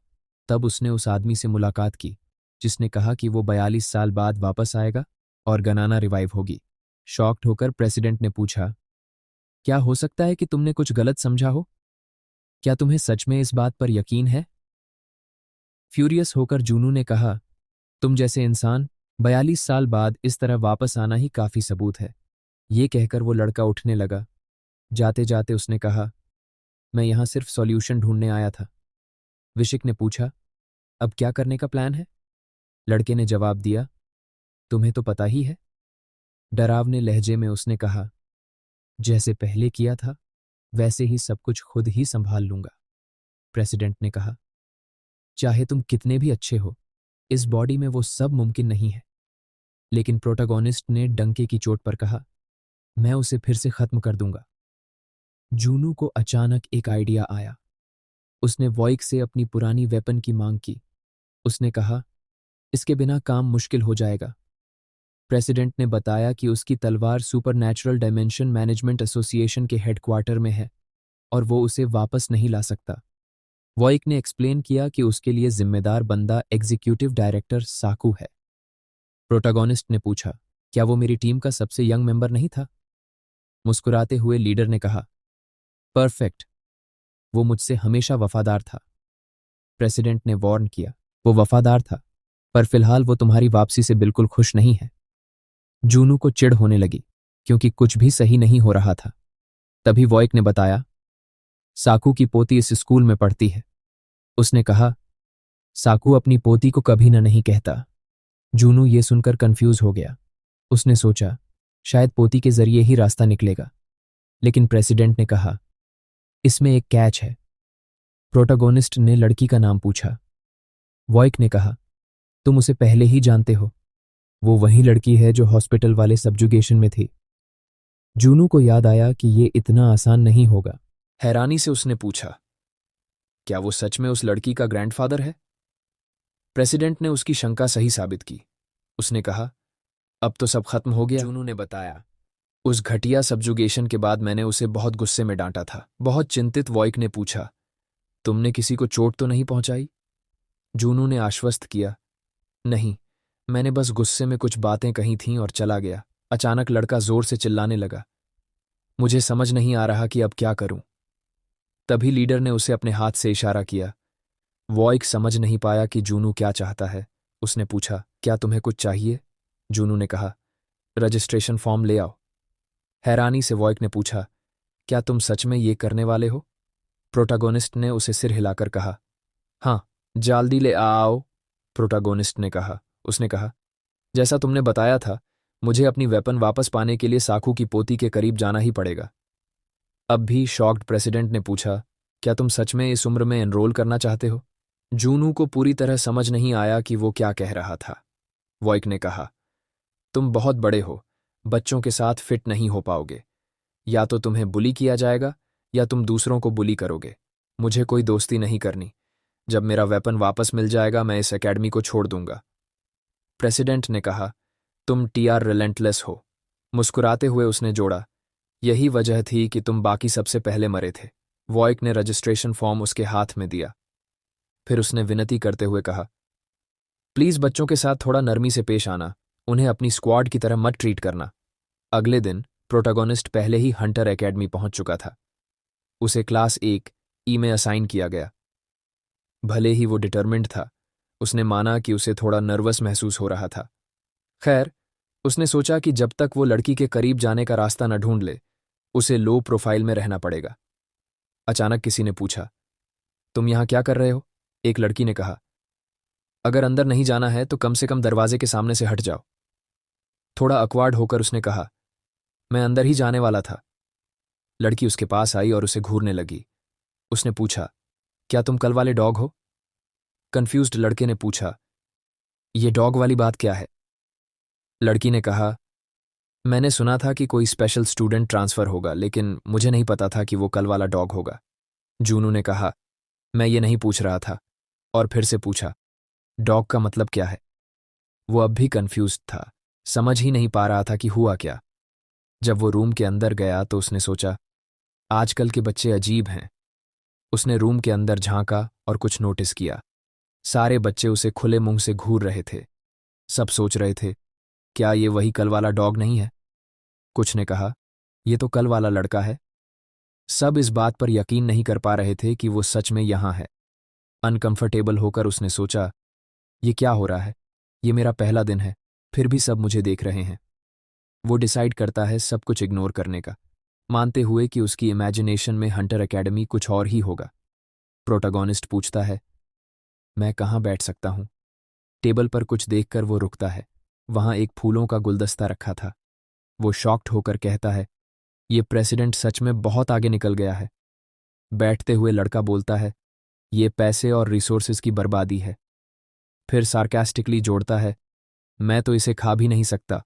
तब उसने उस आदमी से मुलाकात की जिसने कहा कि वो 42 साल बाद वापस आएगा और गणना रिवाइव होगी। शॉक्ड होकर प्रेसिडेंट ने पूछा, क्या हो सकता है कि तुमने कुछ गलत समझा हो? क्या तुम्हें सच में इस बात पर यकीन है? फ्यूरियस होकर जूनू ने कहा, तुम जैसे इंसान 42 साल बाद इस तरह वापस आना ही काफी सबूत है। ये कहकर वो लड़का उठने लगा। जाते जाते उसने कहा, मैं यहां सिर्फ सॉल्यूशन ढूंढने आया था। विशिक ने पूछा, अब क्या करने का प्लान है? लड़के ने जवाब दिया, तुम्हें तो पता ही है। डरावने लहजे में उसने कहा, जैसे पहले किया था वैसे ही सब कुछ खुद ही संभाल लूंगा। प्रेसिडेंट ने कहा, चाहे तुम कितने भी अच्छे हो, इस बॉडी में वो सब मुमकिन नहीं है। लेकिन प्रोटैगोनिस्ट ने डंके की चोट पर कहा, मैं उसे फिर से खत्म कर दूंगा। जूनू को अचानक एक आइडिया आया। उसने वॉयक से अपनी पुरानी वेपन की मांग की। उसने कहा, इसके बिना काम मुश्किल हो जाएगा। प्रेसिडेंट ने बताया कि उसकी तलवार सुपरनैचुरल डायमेंशन मैनेजमेंट एसोसिएशन के हेडक्वार्टर में है और वो उसे वापस नहीं ला सकता। वॉइक ने एक्सप्लेन किया कि उसके लिए जिम्मेदार बंदा एग्जीक्यूटिव डायरेक्टर साकू है। प्रोटागोनिस्ट ने पूछा, क्या वो मेरी टीम का सबसे यंग मेंबर नहीं था? मुस्कुराते हुए लीडर ने कहा, परफेक्ट, वो मुझसे हमेशा वफादार था। प्रेसिडेंट ने वार्न किया, वो वफादार था, पर फिलहाल वो तुम्हारी वापसी से बिल्कुल खुश नहीं है। जूनू को चिढ़ होने लगी, क्योंकि कुछ भी सही नहीं हो रहा था। तभी वॉइक ने बताया, साकू की पोती इस स्कूल में पढ़ती है। उसने कहा, साकू अपनी पोती को कभी न नहीं कहता। जूनू ये सुनकर कंफ्यूज हो गया। उसने सोचा, शायद पोती के जरिए ही रास्ता निकलेगा। लेकिन प्रेसिडेंट ने कहा, इसमें एक कैच है। प्रोटागोनिस्ट ने लड़की का नाम पूछा। वॉइक ने कहा, तुम उसे पहले ही जानते हो। वो वही लड़की है जो हॉस्पिटल वाले सब्जुगेशन में थी। जूनू को याद आया कि ये इतना आसान नहीं होगा। हैरानी से उसने पूछा, क्या वो सच में उस लड़की का ग्रैंडफादर है? प्रेसिडेंट ने उसकी शंका सही साबित की। उसने कहा, अब तो सब खत्म हो गया। जूनू ने बताया, उस घटिया सब्जुगेशन के बाद मैंने उसे बहुत गुस्से में डांटा था। बहुत चिंतित वॉइक ने पूछा, तुमने किसी को चोट तो नहीं पहुंचाई? जूनू ने आश्वस्त किया, नहीं, मैंने बस गुस्से में कुछ बातें कही थीं और चला गया। अचानक लड़का जोर से चिल्लाने लगा। मुझे समझ नहीं आ रहा कि अब क्या करूं। तभी लीडर ने उसे अपने हाथ से इशारा किया। वॉइक समझ नहीं पाया कि जूनू क्या चाहता है। उसने पूछा, क्या तुम्हें कुछ चाहिए? जूनू ने कहा, रजिस्ट्रेशन फॉर्म ले आओ। हैरानी से वॉइक ने पूछा, क्या तुम सच में ये करने वाले हो? प्रोटागोनिस्ट ने उसे सिर हिलाकर कहा, हाँ, जल्दी ले आओ। प्रोटागोनिस्ट ने कहा। उसने कहा, जैसा तुमने बताया था, मुझे अपनी वेपन वापस पाने के लिए साकू की पोती के करीब जाना ही पड़ेगा। अब भी शॉक्ड प्रेसिडेंट ने पूछा, क्या तुम सच में इस उम्र में एनरोल करना चाहते हो? जूनू को पूरी तरह समझ नहीं आया कि वो क्या कह रहा था। वॉइक ने कहा, तुम बहुत बड़े हो, बच्चों के साथ फिट नहीं हो पाओगे। या तो तुम्हें बुली किया जाएगा या तुम दूसरों को बुली करोगे। मुझे कोई दोस्ती नहीं करनी। जब मेरा वेपन वापस मिल जाएगा मैं इस एकेडमी को छोड़ दूंगा। प्रेसिडेंट ने कहा, तुम टीआर रिलेंटलेस हो। मुस्कुराते हुए उसने जोड़ा, यही वजह थी कि तुम बाकी सबसे पहले मरे थे। वॉइक ने रजिस्ट्रेशन फॉर्म उसके हाथ में दिया। फिर उसने विनती करते हुए कहा, प्लीज बच्चों के साथ थोड़ा नरमी से पेश आना, उन्हें अपनी स्क्वाड की तरह मत ट्रीट करना। अगले दिन प्रोटागोनिस्ट पहले ही हंटर एकेडमी पहुंच चुका था। उसे क्लास 1 ई में असाइन किया गया। भले ही वो डिटरमिन्ड था, उसने माना कि उसे थोड़ा नर्वस महसूस हो रहा था। खैर, उसने सोचा कि जब तक वो लड़की के करीब जाने का रास्ता न ढूंढ ले, उसे लो प्रोफाइल में रहना पड़ेगा। अचानक किसी ने पूछा, तुम यहां क्या कर रहे हो? एक लड़की ने कहा, अगर अंदर नहीं जाना है तो कम से कम दरवाजे के सामने से हट जाओ। थोड़ा अक्वार्ड होकर उसने कहा, मैं अंदर ही जाने वाला था। लड़की उसके पास आई और उसे घूरने लगी। उसने पूछा, क्या तुम कल वाले डॉग हो? कंफ्यूज्ड लड़के ने पूछा, ये डॉग वाली बात क्या है? लड़की ने कहा, मैंने सुना था कि कोई स्पेशल स्टूडेंट ट्रांसफर होगा, लेकिन मुझे नहीं पता था कि वो कल वाला डॉग होगा। जूनू ने कहा, मैं ये नहीं पूछ रहा था, और फिर से पूछा, डॉग का मतलब क्या है? वो अब भी कंफ्यूज्ड था, समझ ही नहीं पा रहा था कि हुआ क्या। जब वो रूम के अंदर गया तो उसने सोचा, आजकल के बच्चे अजीब हैं। उसने रूम के अंदर झांका और कुछ नोटिस किया। सारे बच्चे उसे खुले मुंह से घूर रहे थे। सब सोच रहे थे, क्या ये वही कल वाला डॉग नहीं है? कुछ ने कहा, ये तो कल वाला लड़का है। सब इस बात पर यकीन नहीं कर पा रहे थे कि वो सच में यहां है। अनकंफर्टेबल होकर उसने सोचा, ये क्या हो रहा है? ये मेरा पहला दिन है, फिर भी सब मुझे देख रहे हैं। वो डिसाइड करता है सब कुछ इग्नोर करने का, मानते हुए कि उसकी इमेजिनेशन में हंटर एकेडमी कुछ और ही होगा। प्रोटागोनिस्ट पूछता है, मैं कहाँ बैठ सकता हूँ? टेबल पर कुछ देखकर वो रुकता है। वहां एक फूलों का गुलदस्ता रखा था। वो शॉक्ड होकर कहता है, ये प्रेसिडेंट सच में बहुत आगे निकल गया है। बैठते हुए लड़का बोलता है, ये पैसे और रिसोर्सेज की बर्बादी है। फिर सार्कास्टिकली जोड़ता है, मैं तो इसे खा भी नहीं सकता।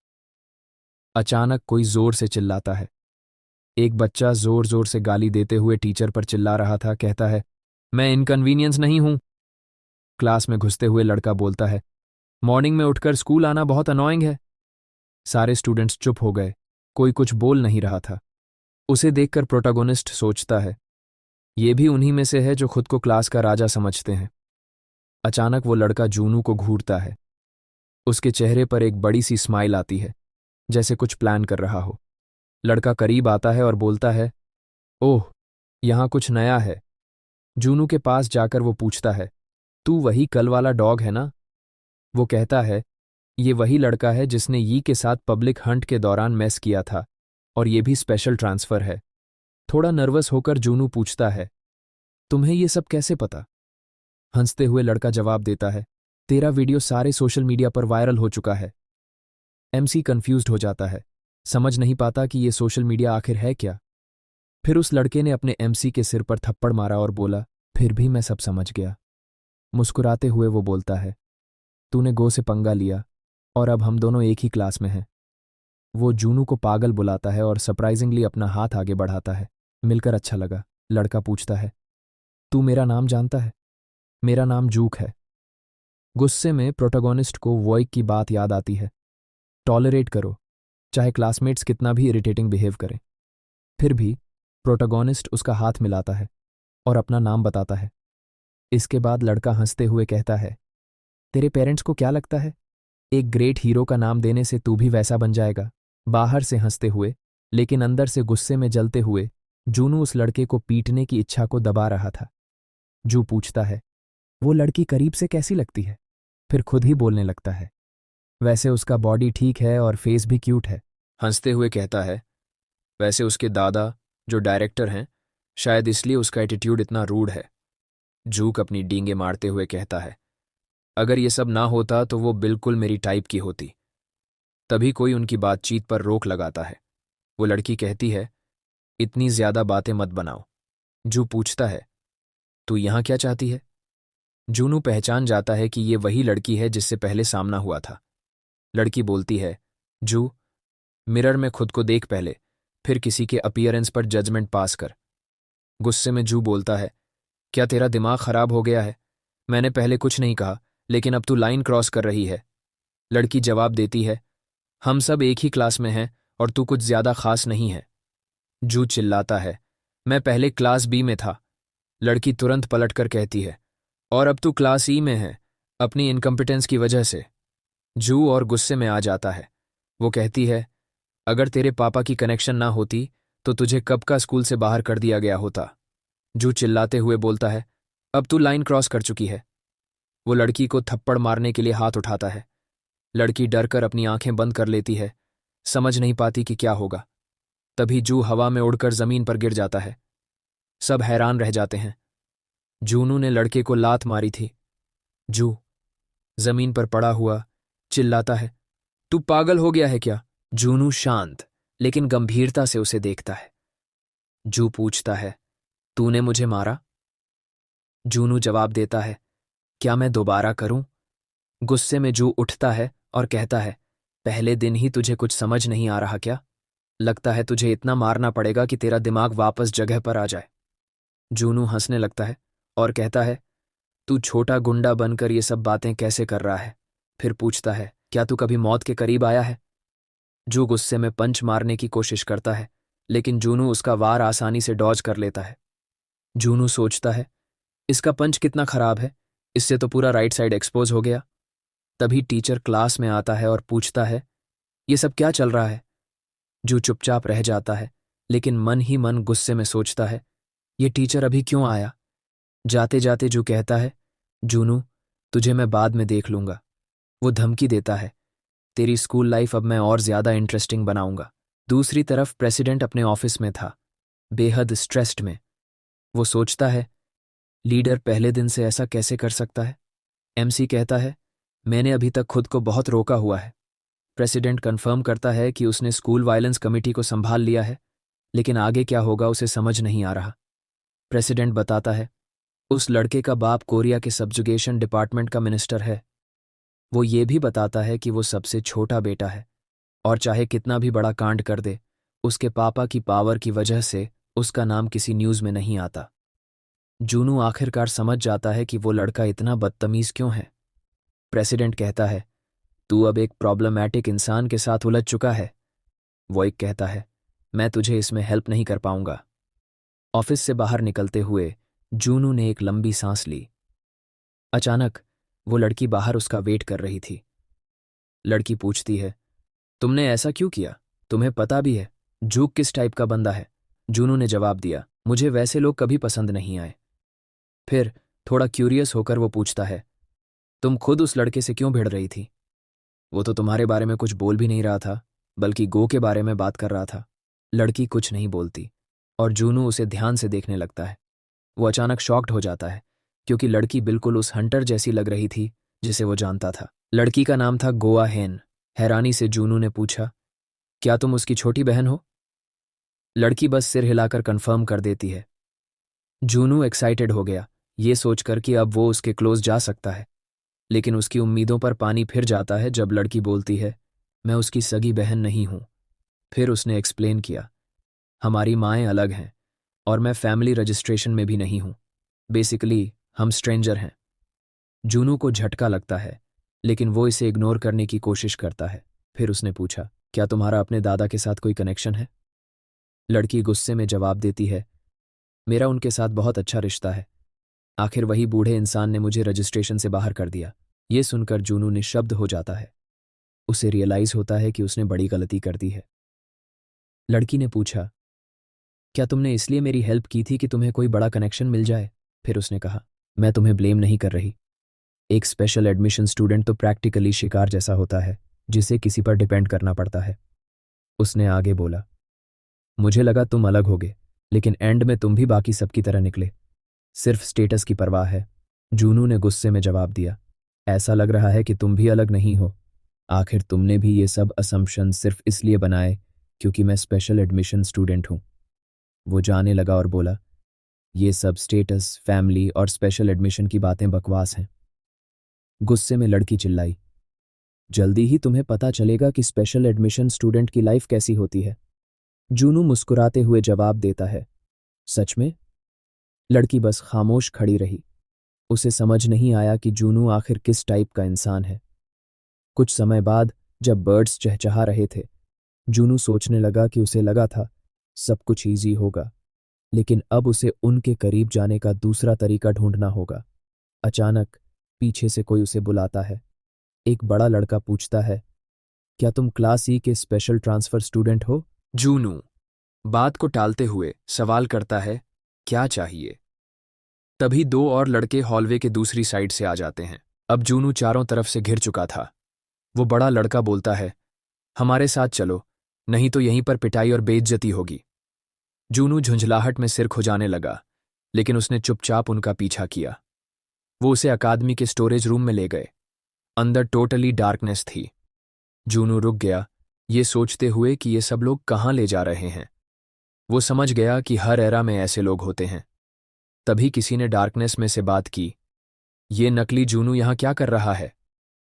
अचानक कोई जोर से चिल्लाता है। एक बच्चा जोर जोर से गाली देते हुए टीचर पर चिल्ला रहा था। कहता है, मैं इनकन्वीनियंस नहीं हूं। क्लास में घुसते हुए लड़का बोलता है, मॉर्निंग में उठकर स्कूल आना बहुत अनोइंग है। सारे स्टूडेंट्स चुप हो गए, कोई कुछ बोल नहीं रहा था। उसे देखकर प्रोटोगोनिस्ट सोचता है, ये भी उन्हीं में से है जो खुद को क्लास का राजा समझते हैं। अचानक वो लड़का जूनू को घूरता है। उसके चेहरे पर एक बड़ी सी स्माइल आती है, जैसे कुछ प्लान कर रहा हो। लड़का करीब आता है और बोलता है, ओह, यहां कुछ नया है। जूनू के पास जाकर वो पूछता है, तू वही कल वाला डॉग है ना? वो कहता है, ये वही लड़का है जिसने यी के साथ पब्लिक हंट के दौरान मेस किया था, और ये भी स्पेशल ट्रांसफर है। थोड़ा नर्वस होकर जूनू पूछता है, तुम्हें ये सब कैसे पता? हंसते हुए लड़का जवाब देता है, तेरा वीडियो सारे सोशल मीडिया पर वायरल हो चुका है। एमसी कंफ्यूज्ड हो जाता है, समझ नहीं पाता कि ये सोशल मीडिया आखिर है क्या। फिर उस लड़के ने अपने एमसी के सिर पर थप्पड़ मारा और बोला, फिर भी मैं सब समझ गया। मुस्कुराते हुए वो बोलता है, तूने गो से पंगा लिया और अब हम दोनों एक ही क्लास में हैं। वो जूनू को पागल बुलाता है और सरप्राइजिंगली अपना हाथ आगे बढ़ाता है। मिलकर अच्छा लगा। लड़का पूछता है, तू मेरा नाम जानता है? मेरा नाम जूक है। गुस्से में प्रोटोगोनिस्ट को वॉइक की बात याद आती है, टॉलरेट करो, चाहे क्लासमेट्स कितना भी इरिटेटिंग बिहेव करें। फिर भी प्रोटोगोनिस्ट उसका हाथ मिलाता है और अपना नाम बताता है। इसके बाद लड़का हंसते हुए कहता है, तेरे पेरेंट्स को क्या लगता है, एक ग्रेट हीरो का नाम देने से तू भी वैसा बन जाएगा? बाहर से हंसते हुए लेकिन अंदर से गुस्से में जलते हुए जूनू उस लड़के को पीटने की इच्छा को दबा रहा था। जू पूछता है, वो लड़की करीब से कैसी लगती है? फिर खुद ही बोलने लगता है, वैसे उसका बॉडी ठीक है और फेस भी क्यूट है। हंसते हुए कहता है, वैसे उसके दादा जो डायरेक्टर हैं, शायद इसलिए उसका एटीट्यूड इतना रूड है। जूक अपनी डींगे मारते हुए कहता है, अगर ये सब ना होता तो वो बिल्कुल मेरी टाइप की होती। तभी कोई उनकी बातचीत पर रोक लगाता है। वो लड़की कहती है, इतनी ज्यादा बातें मत बनाओ। जू पूछता है, तू यहां क्या चाहती है? जूनू पहचान जाता है कि ये वही लड़की है जिससे पहले सामना हुआ था। लड़की बोलती है, जू, मिरर में खुद को देख पहले, फिर किसी के अपीयरेंस पर जजमेंट पास कर। गुस्से में जू बोलता है, क्या तेरा दिमाग खराब हो गया है? मैंने पहले कुछ नहीं कहा, लेकिन अब तू लाइन क्रॉस कर रही है। लड़की जवाब देती है, हम सब एक ही क्लास में हैं और तू कुछ ज्यादा खास नहीं है। जू चिल्लाता है, मैं पहले क्लास बी में था। लड़की तुरंत पलटकर कहती है, और अब तू क्लास ई में है, अपनी इनकम्पिटेंस की वजह से। जू और गुस्से में आ जाता है। वो कहती है, अगर तेरे पापा की कनेक्शन ना होती तो तुझे कब का स्कूल से बाहर कर दिया गया होता। जू चिल्लाते हुए बोलता है, अब तू लाइन क्रॉस कर चुकी है। वो लड़की को थप्पड़ मारने के लिए हाथ उठाता है। लड़की डरकर अपनी आंखें बंद कर लेती है, समझ नहीं पाती कि क्या होगा। तभी जू हवा में उड़कर जमीन पर गिर जाता है। सब हैरान रह जाते हैं। जूनू ने लड़के को लात मारी थी। जू जमीन पर पड़ा हुआ चिल्लाता है, तू पागल हो गया है क्या? जूनू शांत लेकिन गंभीरता से उसे देखता है। जू पूछता है, तूने मुझे मारा? जूनू जवाब देता है, क्या मैं दोबारा करूं? गुस्से में जू उठता है और कहता है, पहले दिन ही तुझे कुछ समझ नहीं आ रहा क्या? लगता है तुझे इतना मारना पड़ेगा कि तेरा दिमाग वापस जगह पर आ जाए। जूनू हंसने लगता है और कहता है, तू छोटा गुंडा बनकर ये सब बातें कैसे कर रहा है? फिर पूछता है, क्या तू कभी मौत के करीब आया है? जू गुस्से में पंच मारने की कोशिश करता है, लेकिन जूनू उसका वार आसानी से डॉज कर लेता है। जूनू सोचता है, इसका पंच कितना खराब है, इससे तो पूरा राइट साइड एक्सपोज हो गया। तभी टीचर क्लास में आता है और पूछता है, ये सब क्या चल रहा है? जू चुपचाप रह जाता है, लेकिन मन ही मन गुस्से में सोचता है, ये टीचर अभी क्यों आया? जाते जाते जू कहता है, जूनू, तुझे मैं बाद में देख लूंगा। वो धमकी देता है, तेरी स्कूल लाइफ अब मैं और ज्यादा इंटरेस्टिंग बनाऊंगा। दूसरी तरफ प्रेसिडेंट अपने ऑफिस में था, बेहद स्ट्रेस्ड में। वो सोचता है, लीडर पहले दिन से ऐसा कैसे कर सकता है? एमसी कहता है, मैंने अभी तक खुद को बहुत रोका हुआ है। प्रेसिडेंट कंफर्म करता है कि उसने स्कूल वायलेंस कमेटी को संभाल लिया है, लेकिन आगे क्या होगा उसे समझ नहीं आ रहा। प्रेसिडेंट बताता है, उस लड़के का बाप कोरिया के सब्जुगेशन डिपार्टमेंट का मिनिस्टर है। वो ये भी बताता है कि वो सबसे छोटा बेटा है और चाहे कितना भी बड़ा कांड कर दे, उसके पापा की पावर की वजह से उसका नाम किसी न्यूज़ में नहीं आता। जूनू आखिरकार समझ जाता है कि वो लड़का इतना बदतमीज क्यों है। प्रेसिडेंट कहता है, तू अब एक प्रॉब्लमैटिक इंसान के साथ उलझ चुका है। वो एक कहता है, मैं तुझे इसमें हेल्प नहीं कर पाऊंगा। ऑफिस से बाहर निकलते हुए जूनू ने एक लंबी सांस ली। अचानक वो लड़की बाहर उसका वेट कर रही थी। लड़की पूछती है, तुमने ऐसा क्यों किया? तुम्हें पता भी है जूक किस टाइप का बंदा है? जूनू ने जवाब दिया, मुझे वैसे लोग कभी पसंद नहीं आए। फिर थोड़ा क्यूरियस होकर वो पूछता है, तुम खुद उस लड़के से क्यों भिड़ रही थी? वो तो तुम्हारे बारे में कुछ बोल भी नहीं रहा था, बल्कि गो के बारे में बात कर रहा था। लड़की कुछ नहीं बोलती और जूनू उसे ध्यान से देखने लगता है। वो अचानक शॉक्ड हो जाता है क्योंकि लड़की बिल्कुल उस हंटर जैसी लग रही थी जिसे वो जानता था। लड़की का नाम था गोआ हेन। हैरानी से जूनू ने पूछा, क्या तुम उसकी छोटी बहन हो? लड़की बस सिर हिलाकर कंफर्म कर देती है। जूनू एक्साइटेड हो गया ये सोचकर कि अब वो उसके क्लोज जा सकता है, लेकिन उसकी उम्मीदों पर पानी फिर जाता है जब लड़की बोलती है, मैं उसकी सगी बहन नहीं हूं। फिर उसने एक्सप्लेन किया, हमारी माएं अलग हैं और मैं फैमिली रजिस्ट्रेशन में भी नहीं हूं। बेसिकली हम स्ट्रेंजर हैं। जूनू को झटका लगता है, लेकिन वो इसे इग्नोर करने की कोशिश करता है। फिर उसने पूछा, क्या तुम्हारा अपने दादा के साथ कोई कनेक्शन है? लड़की गुस्से में जवाब देती है, मेरा उनके साथ बहुत अच्छा रिश्ता है। आखिर वही बूढ़े इंसान ने मुझे रजिस्ट्रेशन से बाहर कर दिया। ये सुनकर जूनू निशब्द हो जाता है। उसे रियलाइज होता है कि उसने बड़ी गलती कर दी है। लड़की ने पूछा, क्या तुमने इसलिए मेरी हेल्प की थी कि तुम्हें कोई बड़ा कनेक्शन मिल जाए? फिर उसने कहा, मैं तुम्हें ब्लेम नहीं कर रही। एक स्पेशल एडमिशन स्टूडेंट तो प्रैक्टिकली शिकार जैसा होता है जिसे किसी पर डिपेंड करना पड़ता है। उसने आगे बोला, मुझे लगा तुम अलग होगे, लेकिन एंड में तुम भी बाकी सबकी तरह निकले। सिर्फ स्टेटस की परवाह है। जूनू ने गुस्से में जवाब दिया, ऐसा लग रहा है कि तुम भी अलग नहीं हो। आखिर तुमने भी ये सब असम्पशन सिर्फ इसलिए बनाए क्योंकि मैं स्पेशल एडमिशन स्टूडेंट हूं। वो जाने लगा और बोला, ये सब स्टेटस, फैमिली और स्पेशल एडमिशन की बातें बकवास हैं। गुस्से में लड़की चिल्लाई, जल्दी ही तुम्हें पता चलेगा कि स्पेशल एडमिशन स्टूडेंट की लाइफ कैसी होती है। जूनू मुस्कुराते हुए जवाब देता है, सच में? लड़की बस खामोश खड़ी रही। उसे समझ नहीं आया कि जूनू आखिर किस टाइप का इंसान है। कुछ समय बाद जब बर्ड्स चहचहा रहे थे, जूनू सोचने लगा कि उसे लगा था सब कुछ इजी होगा, लेकिन अब उसे उनके करीब जाने का दूसरा तरीका ढूंढना होगा। अचानक पीछे से कोई उसे बुलाता है। एक बड़ा लड़का पूछता है, क्या तुम क्लास ई के स्पेशल ट्रांसफर स्टूडेंट हो? जूनू बात को टालते हुए सवाल करता है, क्या चाहिए? तभी दो और लड़के हॉलवे के दूसरी साइड से आ जाते हैं। अब जूनू चारों तरफ से घिर चुका था। वो बड़ा लड़का बोलता है, हमारे साथ चलो, नहीं तो यहीं पर पिटाई और बेइज्जती होगी। जूनू झुंझलाहट में सिर खुजाने लगा, लेकिन उसने चुपचाप उनका पीछा किया। वो उसे अकादमी के स्टोरेज रूम में ले गए। अंदर टोटली डार्कनेस थी। जूनू रुक गया, ये सोचते हुए कि ये सब लोग कहाँ ले जा रहे हैं। वो समझ गया कि हर एरा में ऐसे लोग होते हैं। तभी किसी ने डार्कनेस में से बात की, ये नकली जूनू यहाँ क्या कर रहा है?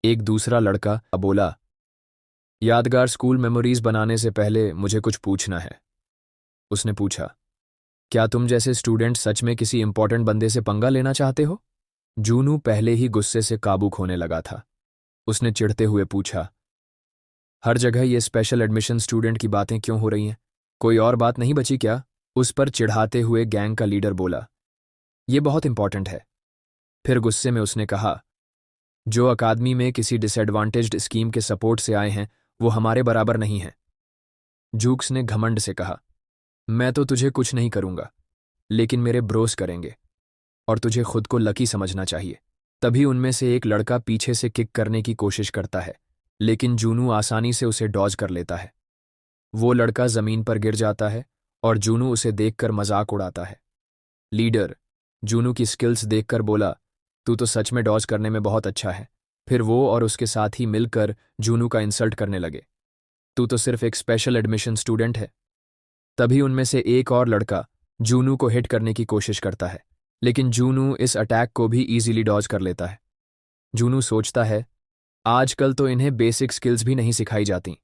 एक दूसरा लड़का बोला, यादगार स्कूल मेमोरीज बनाने से पहले मुझे कुछ पूछना है। उसने पूछा, क्या तुम जैसे स्टूडेंट सच में किसी इंपॉर्टेंट बंदे से पंगा लेना चाहते हो? जूनू पहले ही गुस्से से काबू खोने लगा था। उसने चिढ़ते हुए पूछा, हर जगह ये स्पेशल एडमिशन स्टूडेंट की बातें क्यों हो रही हैं? कोई और बात नहीं बची क्या? उस पर चिढ़ाते हुए गैंग का लीडर बोला, ये बहुत इंपॉर्टेंट है। फिर गुस्से में उसने कहा, जो अकादमी में किसी डिसएडवांटेज्ड स्कीम के सपोर्ट से आए हैं वो हमारे बराबर नहीं हैं। जूक्स ने घमंड से कहा, मैं तो तुझे कुछ नहीं करूंगा, लेकिन मेरे ब्रोस करेंगे और तुझे खुद को लकी समझना चाहिए। तभी उनमें से एक लड़का पीछे से किक करने की कोशिश करता है, लेकिन जूनू आसानी से उसे डॉज कर लेता है। वो लड़का जमीन पर गिर जाता है और जूनू उसे देखकर मजाक उड़ाता है। लीडर जूनू की स्किल्स देखकर बोला, तू तो सच में डॉज करने में बहुत अच्छा है। फिर वो और उसके साथी मिलकर जूनू का इंसल्ट करने लगे, तू तो सिर्फ एक स्पेशल एडमिशन स्टूडेंट है। तभी उनमें से एक और लड़का जूनू को हिट करने की कोशिश करता है, लेकिन जूनू इस अटैक को भी इजीली डॉज कर लेता है। जूनू सोचता है, आजकल तो इन्हें बेसिक स्किल्स भी नहीं सिखाई जाती।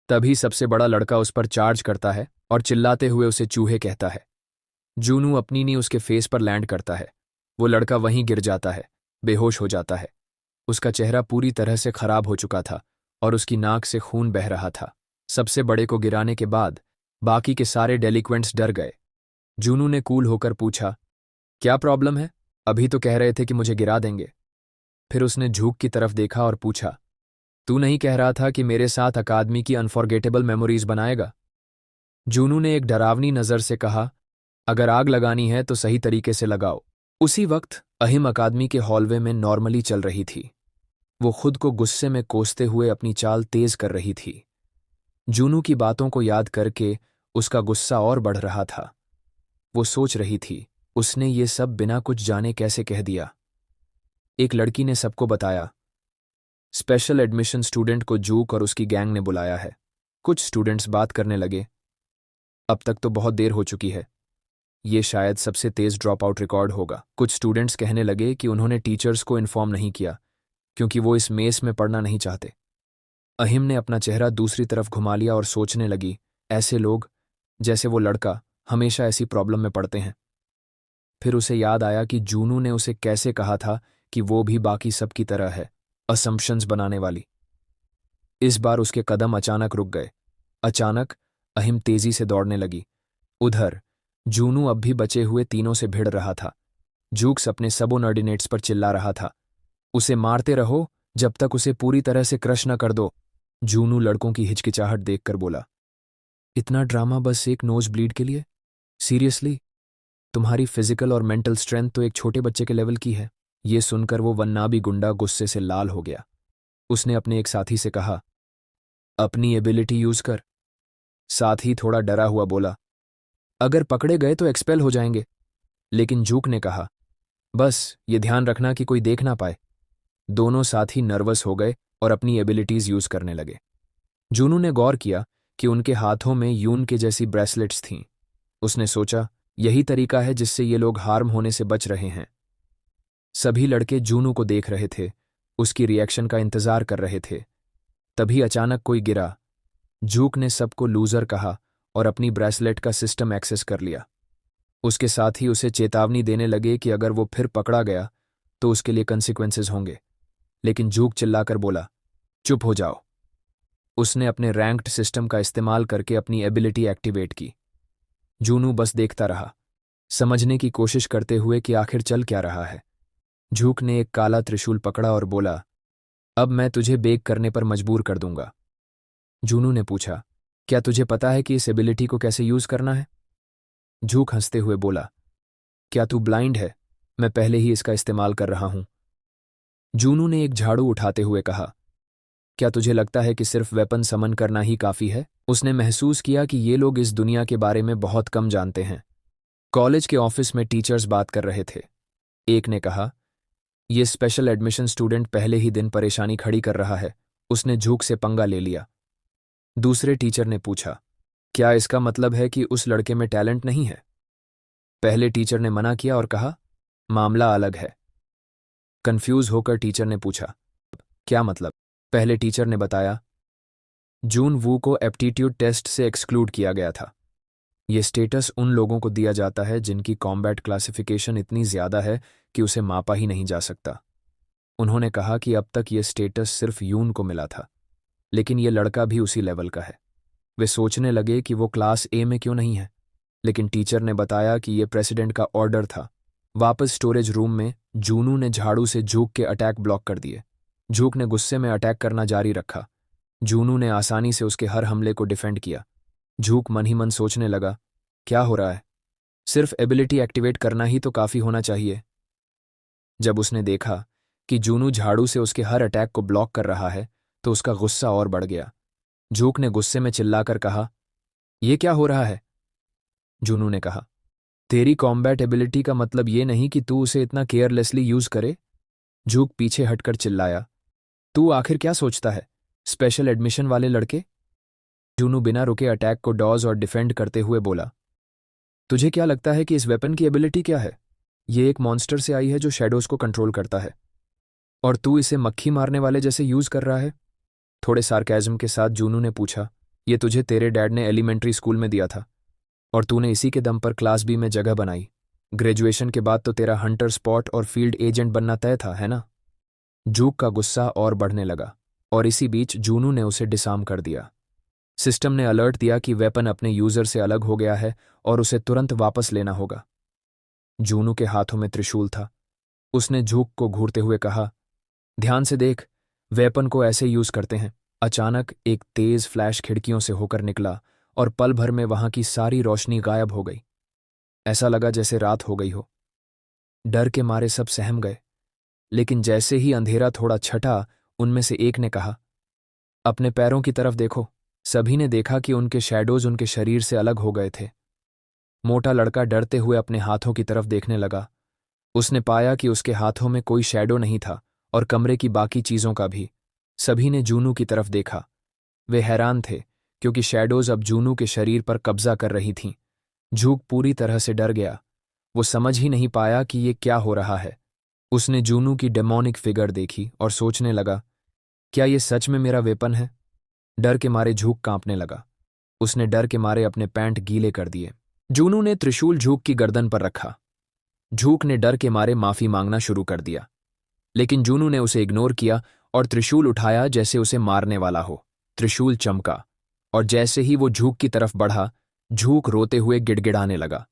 तभी सबसे बड़ा लड़का उस पर चार्ज करता है और चिल्लाते हुए उसे चूहे कहता है। जूनू अपनी नी उसके फेस पर लैंड करता है। वो लड़का वहीं गिर जाता है, बेहोश हो जाता है। उसका चेहरा पूरी तरह से खराब हो चुका था और उसकी नाक से खून बह रहा था। सबसे बड़े को गिराने के बाद बाकी के सारे डेलिक्वेंट्स डर गए। जूनू ने कूल होकर पूछा, क्या प्रॉब्लम है? अभी तो कह रहे थे कि मुझे गिरा देंगे। फिर उसने झूक की तरफ देखा और पूछा, तू नहीं कह रहा था कि मेरे साथ अकादमी की अनफॉरगेटेबल मेमोरीज बनाएगा? जूनू ने एक डरावनी नज़र से कहा, अगर आग लगानी है तो सही तरीके से लगाओ। उसी वक्त अहिम अकादमी के हॉलवे में नॉर्मली चल रही थी। वो खुद को गुस्से में कोसते हुए अपनी चाल तेज कर रही थी। जूनू की बातों को याद करके उसका गुस्सा और बढ़ रहा था। वो सोच रही थी, उसने ये सब बिना कुछ जाने कैसे कह दिया। एक लड़की ने सबको बताया, स्पेशल एडमिशन स्टूडेंट को जूक और उसकी गैंग ने बुलाया है। कुछ स्टूडेंट्स बात करने लगे, अब तक तो बहुत देर हो चुकी है, ये शायद सबसे तेज ड्रॉप आउट रिकॉर्ड होगा। कुछ स्टूडेंट्स कहने लगे कि उन्होंने टीचर्स को इन्फॉर्म नहीं किया क्योंकि वो इस मेस में पढ़ना नहीं चाहते। अहिम ने अपना चेहरा दूसरी तरफ घुमा लिया और सोचने लगी, ऐसे लोग, जैसे वो लड़का, हमेशा ऐसी प्रॉब्लम में पड़ते हैं। फिर उसे याद आया कि जूनू ने उसे कैसे कहा था कि वो भी बाकी सब की तरह है, असम्पशंस बनाने वाली। इस बार उसके कदम अचानक रुक गए। अचानक अहिम तेजी से दौड़ने लगी। उधर जूनू अब भी बचे हुए तीनों से भिड़ रहा था। जूक्स अपने सबोर्डिनेट्स पर चिल्ला रहा था, उसे मारते रहो जब तक उसे पूरी तरह से क्रश न कर दो। जूनू लड़कों की हिचकिचाहट देखकर बोला, इतना ड्रामा बस एक नोज ब्लीड के लिए? सीरियसली? तुम्हारी फिजिकल और मेंटल स्ट्रेंथ तो एक छोटे बच्चे के लेवल की है। ये सुनकर वो वन्नाबी गुंडा गुस्से से लाल हो गया। उसने अपने एक साथी से कहा, अपनी एबिलिटी यूज कर। साथी थोड़ा डरा हुआ बोला, अगर पकड़े गए तो एक्सपेल हो जाएंगे। लेकिन जूक ने कहा, बस ये ध्यान रखना कि कोई देख ना पाए। दोनों साथी नर्वस हो गए और अपनी एबिलिटीज यूज करने लगे। जूनू ने गौर किया कि उनके हाथों में यून के जैसी ब्रेसलेट्स थीं। उसने सोचा, यही तरीका है जिससे ये लोग हार्म होने से बच रहे हैं। सभी लड़के जूनू को देख रहे थे, उसकी रिएक्शन का इंतजार कर रहे थे। तभी अचानक कोई गिरा। जूक ने सबको लूजर कहा और अपनी ब्रेसलेट का सिस्टम एक्सेस कर लिया। उसके साथ ही उसे चेतावनी देने लगे कि अगर वो फिर पकड़ा गया तो उसके लिए कंसिक्वेंसेस होंगे। लेकिन जूक चिल्लाकर बोला, चुप हो जाओ। उसने अपने रैंक्ड सिस्टम का इस्तेमाल करके अपनी एबिलिटी एक्टिवेट की। जूनू बस देखता रहा, समझने की कोशिश करते हुए कि आखिर चल क्या रहा है। जूक ने एक काला त्रिशूल पकड़ा और बोला, अब मैं तुझे बेक करने पर मजबूर कर दूंगा। जूनू ने पूछा, क्या तुझे पता है कि इस एबिलिटी को कैसे यूज करना है? जूक हंसते हुए बोला, क्या तू ब्लाइंड है? मैं पहले ही इसका इस्तेमाल कर रहा हूं। जूनू ने एक झाड़ू उठाते हुए कहा, क्या तुझे लगता है कि सिर्फ वेपन समन करना ही काफी है? उसने महसूस किया कि ये लोग इस दुनिया के बारे में बहुत कम जानते हैं। कॉलेज के ऑफिस में टीचर्स बात कर रहे थे। एक ने कहा, ये स्पेशल एडमिशन स्टूडेंट पहले ही दिन परेशानी खड़ी कर रहा है, उसने झूक से पंगा ले लिया। दूसरे टीचर ने पूछा, क्या इसका मतलब है कि उस लड़के में टैलेंट नहीं है? पहले टीचर ने मना किया और कहा, मामला अलग है। कंफ्यूज होकर टीचर ने पूछा, क्या मतलब? पहले टीचर ने बताया, जून वू को एप्टीट्यूड टेस्ट से एक्सक्लूड किया गया था। ये स्टेटस उन लोगों को दिया जाता है जिनकी कॉम्बैट क्लासिफिकेशन इतनी ज्यादा है कि उसे मापा ही नहीं जा सकता। उन्होंने कहा कि अब तक ये स्टेटस सिर्फ यून को मिला था, लेकिन ये लड़का भी उसी लेवल का है। वे सोचने लगे कि वो क्लास ए में क्यों नहीं है, लेकिन टीचर ने बताया कि ये प्रेसिडेंट का ऑर्डर था। वापस स्टोरेज रूम में जूनू ने झाड़ू से जूक के अटैक ब्लॉक कर दिए। जूक ने गुस्से में अटैक करना जारी रखा। जूनू ने आसानी से उसके हर हमले को डिफेंड किया। जूक मन ही मन सोचने लगा, क्या हो रहा है? सिर्फ एबिलिटी एक्टिवेट करना ही तो काफी होना चाहिए। जब उसने देखा कि जूनू झाड़ू से उसके हर अटैक को ब्लॉक कर रहा है तो उसका गुस्सा और बढ़ गया। जूक ने गुस्से में चिल्लाकर कहा, यह क्या हो रहा है? जूनू ने कहा, तेरी कॉम्बैट एबिलिटी का मतलब ये नहीं कि तू उसे इतना केयरलेसली यूज करे। जूक पीछे हटकर चिल्लाया, तू आखिर क्या सोचता है, स्पेशल एडमिशन वाले लड़के? जूनू बिना रुके अटैक को डॉज और डिफेंड करते हुए बोला, तुझे क्या लगता है कि इस वेपन की एबिलिटी क्या है? ये एक मॉन्स्टर से आई है जो शैडोज को कंट्रोल करता है, और तू इसे मक्खी मारने वाले जैसे यूज कर रहा है? थोड़े सार्केज्म के साथ जूनू ने पूछा, ये तुझे तेरे डैड ने एलिमेंट्री स्कूल में दिया था और तूने इसी के दम पर क्लास बी में जगह बनाई। ग्रेजुएशन के बाद तो तेरा हंटर स्पॉट और फील्ड एजेंट बनना तय था, है ना? जूक का गुस्सा और बढ़ने लगा। और इसी बीच जूनू ने उसे डिसआर्म कर दिया। सिस्टम ने अलर्ट दिया कि वेपन अपने यूजर से अलग हो गया है और उसे तुरंत वापस लेना होगा। जूनू के हाथों में त्रिशूल था। उसने झूक को घूरते हुए कहा, ध्यान से देख, वेपन को ऐसे यूज करते हैं। अचानक एक तेज फ्लैश खिड़कियों से होकर निकला और पल भर में वहां की सारी रोशनी गायब हो गई। ऐसा लगा जैसे रात हो गई हो। डर के मारे सब सहम गए, लेकिन जैसे ही अंधेरा थोड़ा छटा, उनमें से एक ने कहा, अपने पैरों की तरफ देखो। सभी ने देखा कि उनके शैडोज उनके शरीर से अलग हो गए थे। मोटा लड़का डरते हुए अपने हाथों की तरफ देखने लगा। उसने पाया कि उसके हाथों में कोई शैडो नहीं था और कमरे की बाकी चीजों का भी। सभी ने जूनू की तरफ देखा। वे हैरान थे क्योंकि शैडोज अब जूनू के शरीर पर कब्जा कर रही थीं। झूक पूरी तरह से डर गया। वो समझ ही नहीं पाया कि ये क्या हो रहा है। उसने जूनू की डेमोनिक फिगर देखी और सोचने लगा, क्या ये सच में मेरा वेपन है? डर के मारे झूक कांपने लगा। उसने डर के मारे अपने पैंट गीले कर दिए। जूनू ने त्रिशूल झूक की गर्दन पर रखा। झूक ने डर के मारे माफी मांगना शुरू कर दिया, लेकिन जूनू ने उसे इग्नोर किया और त्रिशूल उठाया जैसे उसे मारने वाला हो। त्रिशूल चमका और जैसे ही वो झूक की तरफ बढ़ा, झूक रोते हुए गिड़गिड़ाने लगा।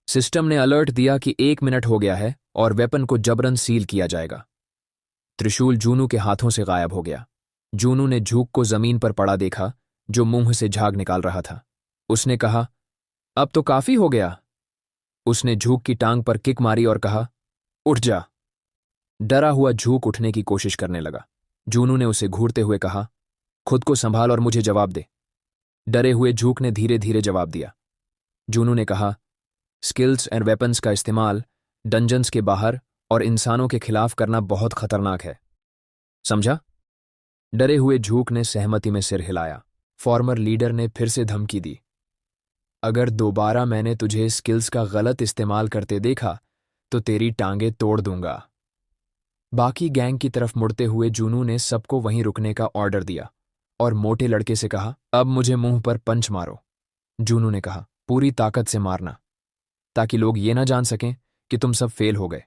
सिस्टम ने अलर्ट दिया कि 1 मिनट हो गया है और वेपन को जबरन सील किया जाएगा। त्रिशूल जूनू के हाथों से गायब हो गया। जूनू ने झूक को जमीन पर पड़ा देखा, जो मुंह से झाग निकाल रहा था। उसने कहा, अब तो काफी हो गया। उसने झूक की टांग पर किक मारी और कहा, उठ जा। डरा हुआ झूक उठने की कोशिश करने लगा। जूनू ने उसे घूरते हुए कहा, खुद को संभाल और मुझे जवाब दे। डरे हुए झूक ने धीरे धीरे जवाब दिया। जूनू ने कहा, स्किल्स एंड वेपन्स का इस्तेमाल डंजन्स के बाहर और इंसानों के खिलाफ करना बहुत खतरनाक है, समझा? डरे हुए झूक ने सहमति में सिर हिलाया। फॉर्मर लीडर ने फिर से धमकी दी, अगर दोबारा मैंने तुझे स्किल्स का गलत इस्तेमाल करते देखा तो तेरी टांगें तोड़ दूंगा। बाकी गैंग की तरफ मुड़ते हुए जूनू ने सबको वहीं रुकने का ऑर्डर दिया और मोटे लड़के से कहा, अब मुझे मुंह पर पंच मारो। जूनू ने कहा, पूरी ताकत से मारना, ताकि लोग ये ना जान सकें कि तुम सब फेल हो गए।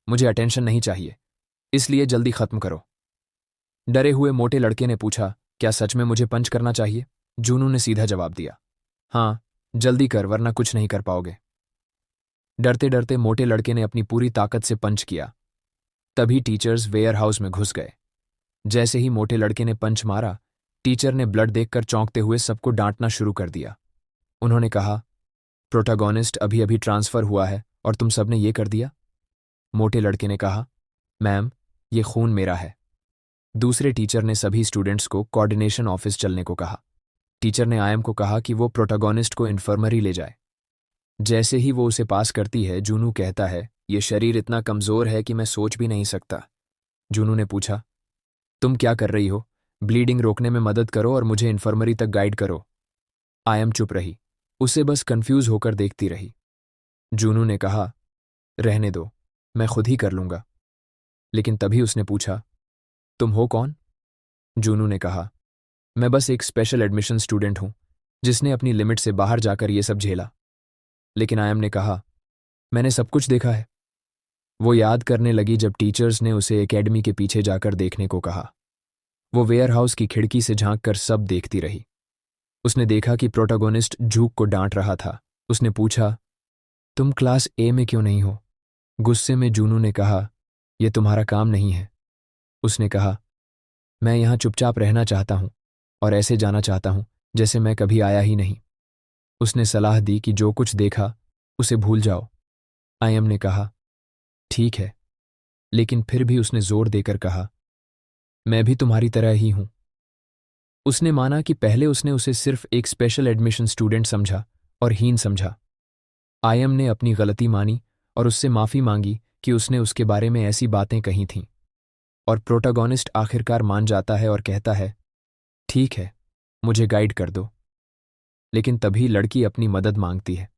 मुझे अटेंशन नहीं चाहिए, इसलिए जल्दी खत्म करो। डरे हुए मोटे लड़के ने पूछा, क्या सच में मुझे पंच करना चाहिए? जूनू ने सीधा जवाब दिया, हाँ, जल्दी कर वरना कुछ नहीं कर पाओगे। डरते डरते मोटे लड़के ने अपनी पूरी ताकत से पंच किया। तभी टीचर्स वेयरहाउस में घुस गए। जैसे ही मोटे लड़के ने पंच मारा, टीचर ने ब्लड देखकर चौंकते हुए सबको डांटना शुरू कर दिया। उन्होंने कहा, प्रोटैगोनिस्ट अभी अभी ट्रांसफर हुआ है और तुम सबने ये कर दिया? मोटे लड़के ने कहा, मैम, ये खून मेरा है। दूसरे टीचर ने सभी स्टूडेंट्स को कोऑर्डिनेशन ऑफिस चलने को कहा। टीचर ने आयम को कहा कि वो प्रोटैगोनिस्ट को इन्फर्मरी ले जाए। जैसे ही वो उसे पास करती है, जूनू कहता है, ये शरीर इतना कमजोर है कि मैं सोच भी नहीं सकता। जूनू ने पूछा, तुम क्या कर रही हो? ब्लीडिंग रोकने में मदद करो और मुझे इन्फर्मरी तक गाइड करो। आयम चुप रही, उसे बस कंफ्यूज होकर देखती रही। जूनू ने कहा, रहने दो, मैं खुद ही कर लूंगा। लेकिन तभी उसने पूछा, तुम हो कौन? जूनू ने कहा, मैं बस एक स्पेशल एडमिशन स्टूडेंट हूं जिसने अपनी लिमिट से बाहर जाकर ये सब झेला। लेकिन आयम ने कहा, मैंने सब कुछ देखा है। वो याद करने लगी जब टीचर्स ने उसे एकेडमी के पीछे जाकर देखने को कहा। वो वेयरहाउस की खिड़की से झांककर सब देखती रही। उसने देखा कि प्रोटैगोनिस्ट झूक को डांट रहा था। उसने पूछा, तुम क्लास ए में क्यों नहीं हो? गुस्से में जूनू ने कहा, यह तुम्हारा काम नहीं है। उसने कहा, मैं यहां चुपचाप रहना चाहता हूं और ऐसे जाना चाहता हूं जैसे मैं कभी आया ही नहीं। उसने सलाह दी कि जो कुछ देखा उसे भूल जाओ। आयम ने कहा, ठीक है, लेकिन फिर भी उसने जोर देकर कहा, मैं भी तुम्हारी तरह ही हूं। उसने माना कि पहले उसने उसे सिर्फ एक स्पेशल एडमिशन स्टूडेंट समझा और हीन समझा। आयम ने अपनी गलती मानी और उससे माफी मांगी कि उसने उसके बारे में ऐसी बातें कही थीं। और प्रोटैगोनिस्ट आखिरकार मान जाता है और कहता है, ठीक है, मुझे गाइड कर दो। लेकिन तभी लड़की अपनी मदद मांगती है।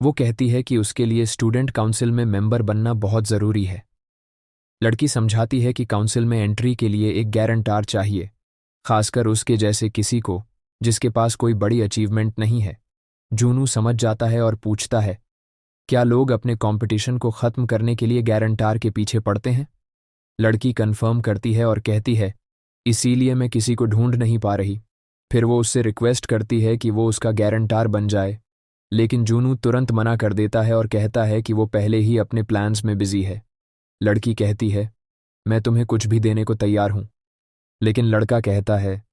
वो कहती है कि उसके लिए स्टूडेंट काउंसिल में मेंबर बनना बहुत जरूरी है। लड़की समझाती है कि काउंसिल में एंट्री के लिए एक गारंटर चाहिए, खासकर उसके जैसे किसी को जिसके पास कोई बड़ी अचीवमेंट नहीं है। जूनू समझ जाता है और पूछता है, क्या लोग अपने कंपटीशन को खत्म करने के लिए गारंटर के पीछे पड़ते हैं? लड़की कंफर्म करती है और कहती है, इसीलिए मैं किसी को ढूंढ नहीं पा रही। फिर वो उससे रिक्वेस्ट करती है कि वो उसका गारंटर बन जाए, लेकिन जूनू तुरंत मना कर देता है और कहता है कि वो पहले ही अपने प्लान्स में बिजी है। लड़की कहती है, मैं तुम्हें कुछ भी देने को तैयार हूं। लेकिन लड़का कहता है,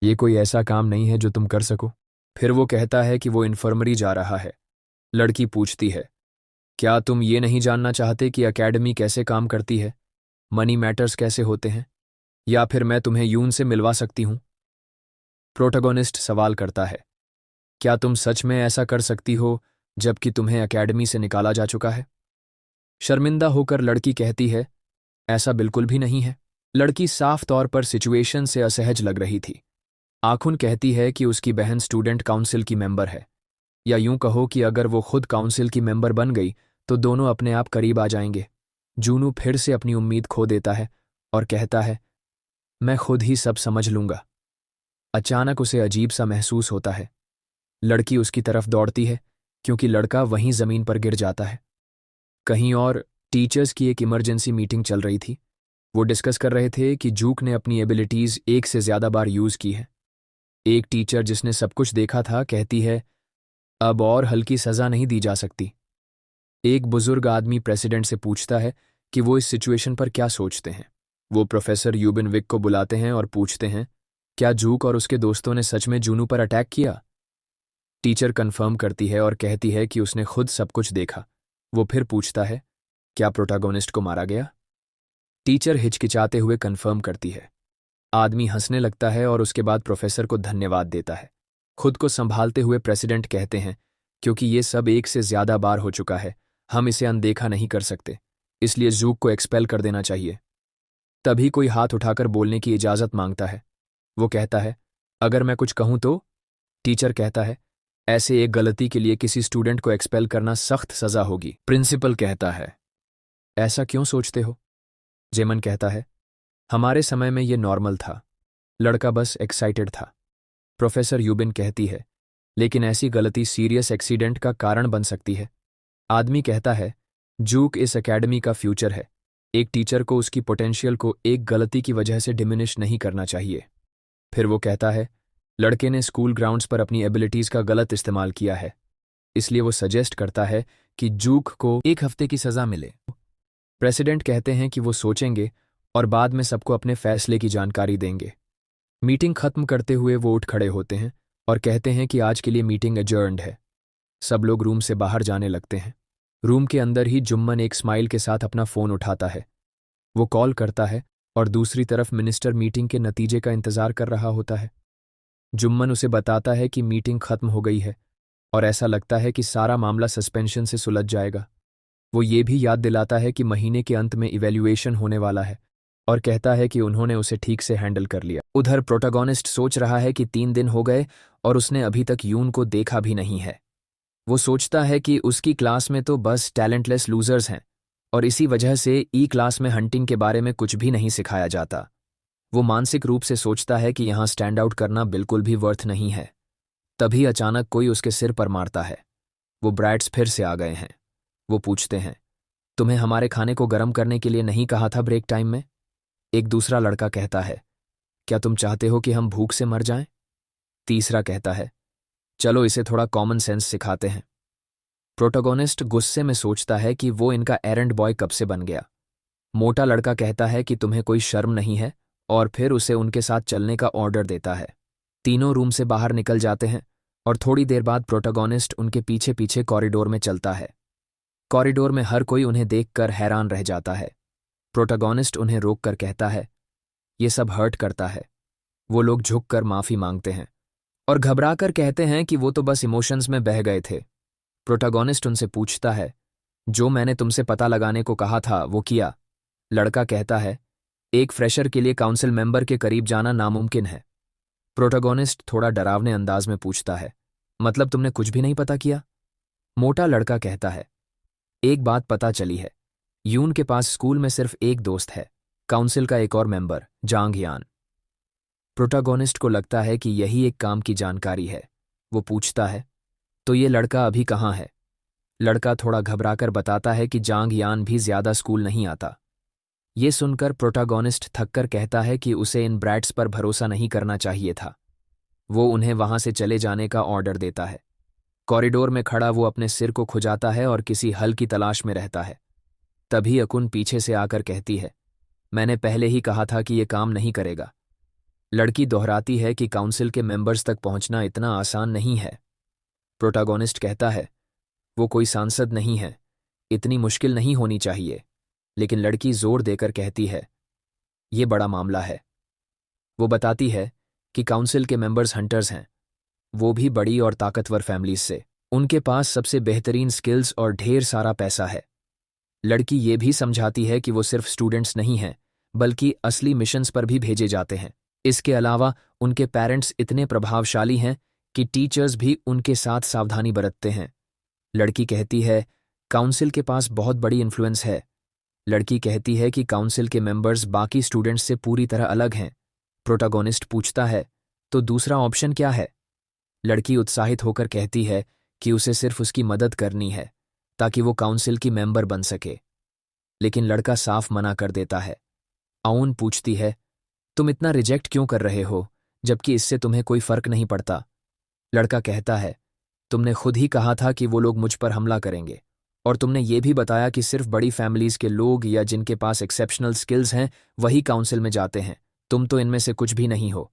ये कोई ऐसा काम नहीं है जो तुम कर सको। फिर वो कहता है कि वो इन्फर्मरी जा रहा है। लड़की पूछती है, क्या तुम ये नहीं जानना चाहते कि एकेडमी कैसे काम करती है, मनी मैटर्स कैसे होते हैं, या फिर मैं तुम्हें यून से मिलवा सकती हूं? प्रोटोगोनिस्ट सवाल करता है, क्या तुम सच में ऐसा कर सकती हो जबकि तुम्हें एकेडमी से निकाला जा चुका है? शर्मिंदा होकर लड़की कहती है, ऐसा बिल्कुल भी नहीं है। लड़की साफ तौर पर सिचुएशन से असहज लग रही थी। आखुन कहती है कि उसकी बहन स्टूडेंट काउंसिल की मेंबर है, या यूं कहो कि अगर वो खुद काउंसिल की मेंबर बन गई तो दोनों अपने आप करीब आ जाएंगे। जूनू फिर से अपनी उम्मीद खो देता है और कहता है, मैं खुद ही सब समझ लूंगा। अचानक उसे अजीब सा महसूस होता है। लड़की उसकी तरफ दौड़ती है क्योंकि लड़का वहीं जमीन पर गिर जाता है। कहीं और टीचर्स की एक इमरजेंसी मीटिंग चल रही थी। वो डिस्कस कर रहे थे कि जूक ने अपनी एबिलिटीज एक से ज्यादा बार यूज की है। एक टीचर जिसने सब कुछ देखा था कहती है, अब और हल्की सजा नहीं दी जा सकती। एक बुजुर्ग आदमी प्रेसिडेंट से पूछता है कि वो इस सिचुएशन पर क्या सोचते हैं। वो प्रोफेसर यूबिन विक को बुलाते हैं और पूछते हैं, क्या जूक और उसके दोस्तों ने सच में जूनू पर अटैक किया? टीचर कंफर्म करती है और कहती है कि उसने खुद सब कुछ देखा। वो फिर पूछता है, क्या प्रोटैगोनिस्ट को मारा गया? टीचर हिचकिचाते हुए कंफर्म करती है। आदमी हंसने लगता है और उसके बाद प्रोफेसर को धन्यवाद देता है। खुद को संभालते हुए प्रेसिडेंट कहते हैं, क्योंकि ये सब एक से ज्यादा बार हो चुका है, हम इसे अनदेखा नहीं कर सकते, इसलिए जूक को एक्सपेल कर देना चाहिए। तभी कोई हाथ उठाकर बोलने की इजाजत मांगता है। वो कहता है, अगर मैं कुछ कहूं तो? टीचर कहता है, ऐसे एक गलती के लिए किसी स्टूडेंट को एक्सपेल करना सख्त सजा होगी। प्रिंसिपल कहता है, ऐसा क्यों सोचते हो? जेमन कहता है, हमारे समय में ये नॉर्मल था, लड़का बस एक्साइटेड था। प्रोफेसर यूबिन कहती है, लेकिन ऐसी गलती सीरियस एक्सीडेंट का कारण बन सकती है। आदमी कहता है, जूक इस एकेडमी का फ्यूचर है। एक टीचर को उसकी पोटेंशियल को एक गलती की वजह से डिमिनिश नहीं करना चाहिए। फिर वो कहता है, लड़के ने स्कूल ग्राउंड्स पर अपनी एबिलिटीज का गलत इस्तेमाल किया है, इसलिए वो सजेस्ट करता है कि जूक को 1 हफ्ते की सजा मिले। प्रेसिडेंट कहते हैं कि वो सोचेंगे और बाद में सबको अपने फैसले की जानकारी देंगे। मीटिंग खत्म करते हुए वो उठ खड़े होते हैं और कहते हैं कि आज के लिए मीटिंग एडजर्न्ड है। सब लोग रूम से बाहर जाने लगते हैं। रूम के अंदर ही जुम्मन एक स्माइल के साथ अपना फोन उठाता है। वो कॉल करता है और दूसरी तरफ मिनिस्टर मीटिंग के नतीजे का इंतजार कर रहा होता है। जुम्मन उसे बताता है कि मीटिंग खत्म हो गई है और ऐसा लगता है कि सारा मामला सस्पेंशन से सुलझ जाएगा। वो ये भी याद दिलाता है कि महीने के अंत में इवैल्यूएशन होने वाला है और कहता है कि उन्होंने उसे ठीक से हैंडल कर लिया। उधर प्रोटैगोनिस्ट सोच रहा है कि 3 दिन हो गए और उसने अभी तक यून को देखा भी नहीं है। वो सोचता है कि उसकी क्लास में तो बस टैलेंटलेस लूजर्स हैं और इसी वजह से ई क्लास में हंटिंग के बारे में कुछ भी नहीं सिखाया जाता। वो मानसिक रूप से सोचता है कि यहाँ स्टैंड आउट करना बिल्कुल भी वर्थ नहीं है। तभी अचानक कोई उसके सिर पर मारता है। वो ब्रैट्स फिर से आ गए हैं। वो पूछते हैं, तुम्हें हमारे खाने को गर्म करने के लिए नहीं कहा था ब्रेक टाइम में? एक दूसरा लड़का कहता है, क्या तुम चाहते हो कि हम भूख से मर जाएं? तीसरा कहता है, चलो इसे थोड़ा कॉमन सेंस सिखाते हैं। प्रोटैगोनिस्ट गुस्से में सोचता है कि वो इनका एरेंड बॉय कब से बन गया। मोटा लड़का कहता है कि तुम्हें कोई शर्म नहीं है और फिर उसे उनके साथ चलने का ऑर्डर देता है। तीनों रूम से बाहर निकल जाते हैं और थोड़ी देर बाद प्रोटैगोनिस्ट उनके पीछे पीछे कॉरिडोर में चलता है। कॉरिडोर में हर कोई उन्हें देखकर हैरान रह जाता है। प्रोटैगोनिस्ट उन्हें रोककर कहता है, ये सब हर्ट करता है। वो लोग झुककर माफी मांगते हैं और घबराकर कहते हैं कि वो तो बस इमोशंस में बह गए थे। प्रोटैगोनिस्ट उनसे पूछता है, जो मैंने तुमसे पता लगाने को कहा था वो किया? लड़का कहता है, एक फ्रेशर के लिए काउंसिल मेंबर के करीब जाना नामुमकिन है। प्रोटैगोनिस्ट थोड़ा डरावने अंदाज में पूछता है, मतलब तुमने कुछ भी नहीं पता किया? मोटा लड़का कहता है, एक बात पता चली है, यून के पास स्कूल में सिर्फ एक दोस्त है, काउंसिल का एक और मेंबर, जांग यान। प्रोटैगोनिस्ट को लगता है कि यही एक काम की जानकारी है। वो पूछता है, तो ये लड़का अभी कहाँ है? लड़का थोड़ा घबराकर बताता है कि जांग यान भी ज्यादा स्कूल नहीं आता। ये सुनकर प्रोटागोनिस्ट थककर कहता है कि उसे इन ब्रैट्स पर भरोसा नहीं करना चाहिए था। वो उन्हें वहां से चले जाने का ऑर्डर देता है। कॉरिडोर में खड़ा वो अपने सिर को खुजाता है और किसी हल की तलाश में रहता है। तभी अकुन पीछे से आकर कहती है, मैंने पहले ही कहा था कि ये काम नहीं करेगा। लड़की दोहराती है कि काउंसिल के मेंबर्स तक पहुंचना इतना आसान नहीं है। प्रोटागोनिस्ट कहता है, वो कोई सांसद नहीं है, इतनी मुश्किल नहीं होनी चाहिए। लेकिन लड़की जोर देकर कहती है, ये बड़ा मामला है। वो बताती है कि काउंसिल के मेंबर्स हंटर्स हैं, वो भी बड़ी और ताकतवर फैमिलीज से। उनके पास सबसे बेहतरीन स्किल्स और ढेर सारा पैसा है। लड़की ये भी समझाती है कि वो सिर्फ स्टूडेंट्स नहीं हैं, बल्कि असली मिशंस पर भी भेजे जाते हैं। इसके अलावा उनके पेरेंट्स इतने प्रभावशाली हैं कि टीचर्स भी उनके साथ सावधानी बरतते हैं। लड़की कहती है, काउंसिल के पास बहुत बड़ी इन्फ्लुएंस है। लड़की कहती है कि काउंसिल के मेंबर्स बाकी स्टूडेंट्स से पूरी तरह अलग हैं। प्रोटागोनिस्ट पूछता है, तो दूसरा ऑप्शन क्या है? लड़की उत्साहित होकर कहती है कि उसे सिर्फ उसकी मदद करनी है ताकि वो काउंसिल की मेंबर बन सके। लेकिन लड़का साफ मना कर देता है। आउन पूछती है, तुम इतना रिजेक्ट क्यों कर रहे हो जबकि इससे तुम्हें कोई फर्क नहीं पड़ता? लड़का कहता है, तुमने खुद ही कहा था कि वो लोग मुझ पर हमला करेंगे, और तुमने ये भी बताया कि सिर्फ बड़ी फैमिलीज के लोग या जिनके पास एक्सेप्शनल स्किल्स हैं वही काउंसिल में जाते हैं। तुम तो इनमें से कुछ भी नहीं हो।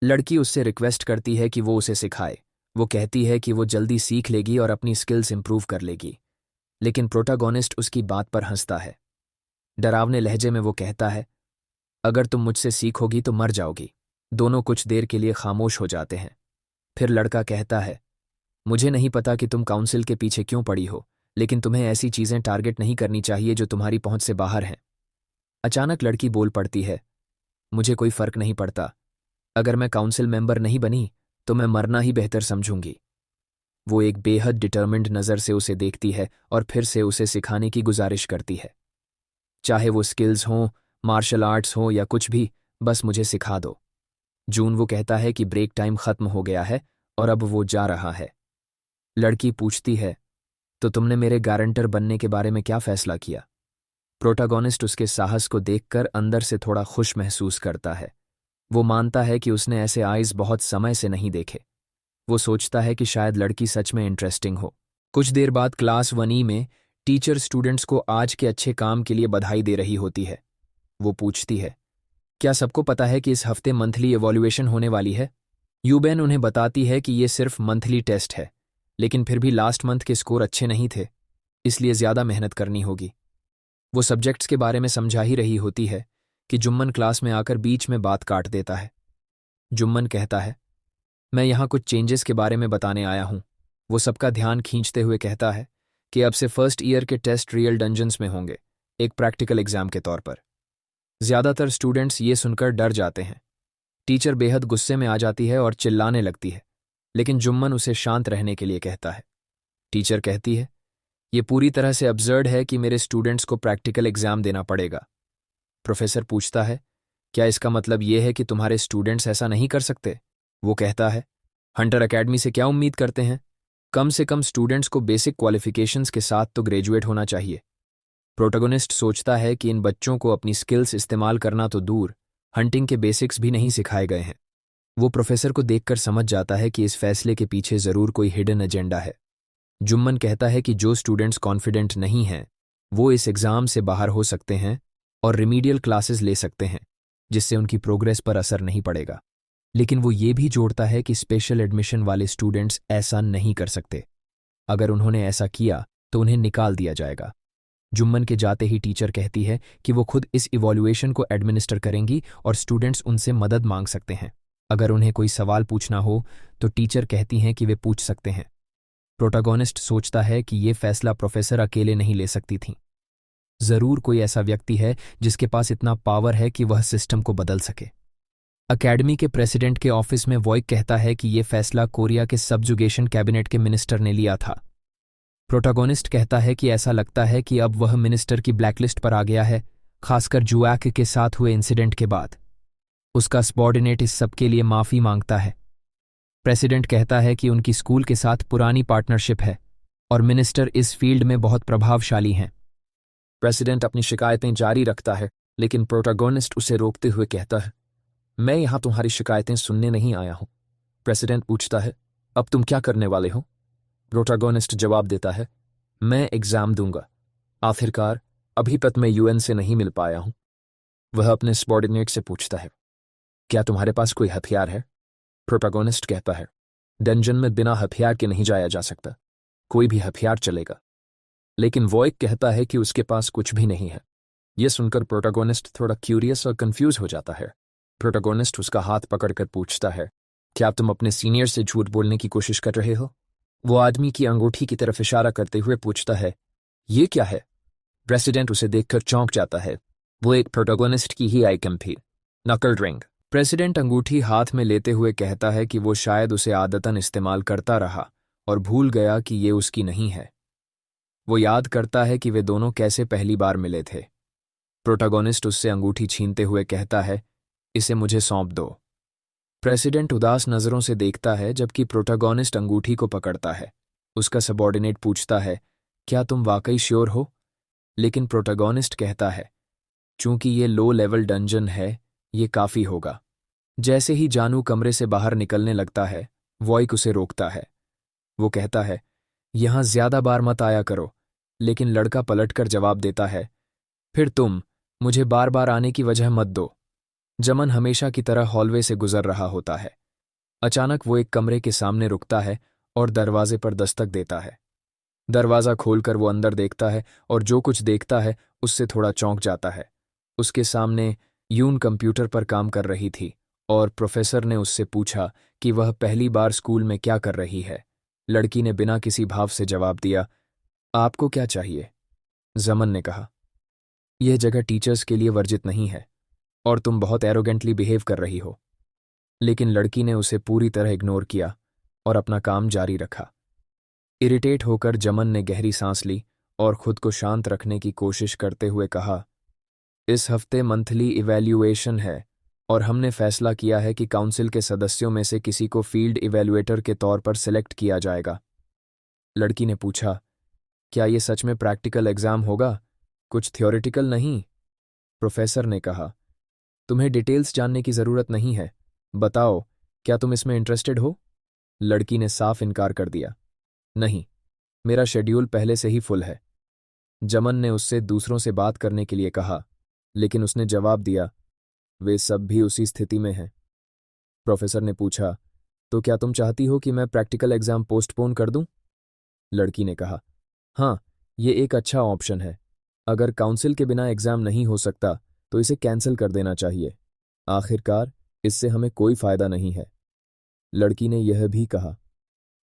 लड़की उससे रिक्वेस्ट करती है कि वो उसे सिखाए। वो कहती है कि वो जल्दी सीख लेगी और अपनी स्किल्स इंप्रूव कर लेगी। लेकिन प्रोटागोनिस्ट उसकी बात पर हंसता है। डरावने लहजे में वो कहता है, अगर तुम मुझसे सीखोगी तो मर जाओगी। दोनों कुछ देर के लिए खामोश हो जाते हैं। फिर लड़का कहता है, मुझे नहीं पता कि तुम काउंसिल के पीछे क्यों पड़ी हो, लेकिन तुम्हें ऐसी चीजें टारगेट नहीं करनी चाहिए जो तुम्हारी पहुंच से बाहर हैं। अचानक लड़की बोल पड़ती है, मुझे कोई फर्क नहीं पड़ता। अगर मैं काउंसिल मेंबर नहीं बनी तो मैं मरना ही बेहतर समझूंगी। वो एक बेहद डिटर्मिन्ड नज़र से उसे देखती है और फिर से उसे सिखाने की गुजारिश करती है। चाहे वो स्किल्स हों, मार्शल आर्ट्स हो या कुछ भी, बस मुझे सिखा दो। जून वो कहता है कि ब्रेक टाइम खत्म हो गया है और अब वो जा रहा है। लड़की पूछती है, तो तुमने मेरे गारंटर बनने के बारे में क्या फैसला किया? प्रोटागोनिस्ट उसके साहस को देखकर अंदर से थोड़ा खुश महसूस करता है। वो मानता है कि उसने ऐसे आइज बहुत समय से नहीं देखे। वो सोचता है कि शायद लड़की सच में इंटरेस्टिंग हो। कुछ देर बाद क्लास 1E में टीचर स्टूडेंट्स को आज के अच्छे काम के लिए बधाई दे रही होती है। वो पूछती है, क्या सबको पता है कि इस हफ्ते मंथली इवॉल्यूएशन होने वाली है? यूबेन उन्हें बताती है कि ये सिर्फ मंथली टेस्ट है, लेकिन फिर भी लास्ट मंथ के स्कोर अच्छे नहीं थे, इसलिए ज़्यादा मेहनत करनी होगी। वो सब्जेक्ट्स के बारे में समझा ही रही होती है कि जुम्मन क्लास में आकर बीच में बात काट देता है। जुम्मन कहता है, मैं यहाँ कुछ चेंजेस के बारे में बताने आया हूँ। वो सबका ध्यान खींचते हुए कहता है कि अब से फर्स्ट ईयर के टेस्ट रियल डंजन्स में होंगे, एक प्रैक्टिकल एग्जाम के तौर पर। ज़्यादातर स्टूडेंट्स ये सुनकर डर जाते हैं। टीचर बेहद गुस्से में आ जाती है और चिल्लाने लगती है, लेकिन जुम्मन उसे शांत रहने के लिए कहता है। टीचर कहती है, ये पूरी तरह से अब्सर्ड है कि मेरे स्टूडेंट्स को प्रैक्टिकल एग्जाम देना पड़ेगा। प्रोफेसर पूछता है, क्या इसका मतलब ये है कि तुम्हारे स्टूडेंट्स ऐसा नहीं कर सकते? वो कहता है, हंटर एकेडमी से क्या उम्मीद करते हैं? कम से कम स्टूडेंट्स को बेसिक क्वालिफिकेशंस के साथ तो ग्रेजुएट होना चाहिए। प्रोटोगोनिस्ट सोचता है कि इन बच्चों को अपनी स्किल्स इस्तेमाल करना तो दूर, हंटिंग के बेसिक्स भी नहीं सिखाए गए हैं। वो प्रोफेसर को देखकर समझ जाता है कि इस फैसले के पीछे ज़रूर कोई हिडन एजेंडा है। जुम्मन कहता है कि जो स्टूडेंट्स कॉन्फिडेंट नहीं हैं वो इस एग्ज़ाम से बाहर हो सकते हैं और रिमीडियल क्लासेस ले सकते हैं, जिससे उनकी प्रोग्रेस पर असर नहीं पड़ेगा। लेकिन वो ये भी जोड़ता है कि स्पेशल एडमिशन वाले स्टूडेंट्स ऐसा नहीं कर सकते। अगर उन्होंने ऐसा किया तो उन्हें निकाल दिया जाएगा। जुम्मन के जाते ही टीचर कहती है कि वो खुद इस इवॉल्यूएशन को एडमिनिस्टर करेंगी और स्टूडेंट्स उनसे मदद मांग सकते हैं। अगर उन्हें कोई सवाल पूछना हो तो टीचर कहती हैं कि वे पूछ सकते हैं। प्रोटागोनिस्ट सोचता है कि ये फैसला प्रोफेसर अकेले नहीं ले सकती थीं। ज़रूर कोई ऐसा व्यक्ति है जिसके पास इतना पावर है कि वह सिस्टम को बदल सके। अकेडमी के प्रेसिडेंट के ऑफिस में वॉइक कहता है कि यह फैसला कोरिया के सबजुगेशन कैबिनेट के मिनिस्टर ने लिया था। प्रोटागोनिस्ट कहता है कि ऐसा लगता है कि अब वह मिनिस्टर की ब्लैकलिस्ट पर आ गया है, खासकर जुआक के साथ हुए इंसिडेंट के बाद। उसका सबॉर्डिनेट इस सब के लिए माफ़ी मांगता है। प्रेसिडेंट कहता है कि उनकी स्कूल के साथ पुरानी पार्टनरशिप है और मिनिस्टर इस फील्ड में बहुत प्रभावशाली हैं। प्रेसिडेंट अपनी शिकायतें जारी रखता है लेकिन प्रोटैगोनिस्ट उसे रोकते हुए कहता है, मैं यहां तुम्हारी शिकायतें सुनने नहीं आया हूं। प्रेसिडेंट पूछता है, अब तुम क्या करने वाले हो? प्रोटैगोनिस्ट जवाब देता है, मैं एग्जाम दूंगा। आखिरकार अभी तक मैं यूएन से नहीं मिल पाया हूं। वह अपने सबॉर्डिनेट से पूछता है, क्या तुम्हारे पास कोई हथियार है? प्रोटैगोनिस्ट कहता है, डंजन में बिना हथियार के नहीं जाया जा सकता। कोई भी हथियार चलेगा। लेकिन वॉइक कहता है कि उसके पास कुछ भी नहीं है। यह सुनकर प्रोटैगोनिस्ट थोड़ा क्यूरियस और कंफ्यूज हो जाता है। प्रोटैगोनिस्ट उसका हाथ पकड़कर पूछता है, क्या तुम अपने सीनियर से झूठ बोलने की कोशिश कर रहे हो? वो आदमी की अंगूठी की तरफ इशारा करते हुए पूछता है, ये क्या है? प्रेसिडेंट उसे देखकर चौंक जाता है। वो एक प्रोटैगोनिस्ट की ही आइटम थी, नकल रिंग। प्रेसिडेंट अंगूठी हाथ में लेते हुए कहता है कि वो शायद उसे आदतन इस्तेमाल करता रहा और भूल गया कि ये उसकी नहीं है। वो याद करता है कि वे दोनों कैसे पहली बार मिले थे। प्रोटैगोनिस्ट उससे अंगूठी छीनते हुए कहता है, इसे मुझे सौंप दो। प्रेसिडेंट उदास नजरों से देखता है जबकि प्रोटैगोनिस्ट अंगूठी को पकड़ता है। उसका सबॉर्डिनेट पूछता है, क्या तुम वाकई श्योर हो? लेकिन प्रोटैगोनिस्ट कहता है, चूंकि ये लो लेवल डंजन है, ये काफी होगा। जैसे ही जानू कमरे से बाहर निकलने लगता है, वॉइक उसे रोकता है। वो कहता है, यहां ज्यादा बार मत आया करो। लेकिन लड़का पलटकर जवाब देता है, फिर तुम मुझे बार बार आने की वजह मत दो। जमन हमेशा की तरह हॉलवे से गुजर रहा होता है। अचानक वो एक कमरे के सामने रुकता है और दरवाजे पर दस्तक देता है। दरवाजा खोलकर वो अंदर देखता है और जो कुछ देखता है उससे थोड़ा चौंक जाता है। उसके सामने यून कंप्यूटर पर काम कर रही थी और प्रोफेसर ने उससे पूछा कि वह पहली बार स्कूल में क्या कर रही है। लड़की ने बिना किसी भाव से जवाब दिया, आपको क्या चाहिए? जमन ने कहा, यह जगह टीचर्स के लिए वर्जित नहीं है और तुम बहुत एरोगेंटली बिहेव कर रही हो। लेकिन लड़की ने उसे पूरी तरह इग्नोर किया और अपना काम जारी रखा। इरिटेट होकर जमन ने गहरी सांस ली और खुद को शांत रखने की कोशिश करते हुए कहा, इस हफ्ते मंथली इवैल्यूएशन है और हमने फैसला किया है कि काउंसिल के सदस्यों में से किसी को फील्ड इवैल्यूएटर के तौर पर सिलेक्ट किया जाएगा। लड़की ने पूछा, क्या ये सच में प्रैक्टिकल एग्जाम होगा, कुछ थ्योरेटिकल नहीं? प्रोफेसर ने कहा, तुम्हें डिटेल्स जानने की जरूरत नहीं है। बताओ, क्या तुम इसमें इंटरेस्टेड हो? लड़की ने साफ इनकार कर दिया, नहीं, मेरा शेड्यूल पहले से ही फुल है। जमन ने उससे दूसरों से बात करने के लिए कहा, लेकिन उसने जवाब दिया, वे सब भी उसी स्थिति में हैं। प्रोफेसर ने पूछा, तो क्या तुम चाहती हो कि मैं प्रैक्टिकल एग्जाम पोस्टपोन कर दूं? लड़की ने कहा, हाँ, ये एक अच्छा ऑप्शन है। अगर काउंसिल के बिना एग्जाम नहीं हो सकता तो इसे कैंसिल कर देना चाहिए। आखिरकार इससे हमें कोई फायदा नहीं है। लड़की ने यह भी कहा,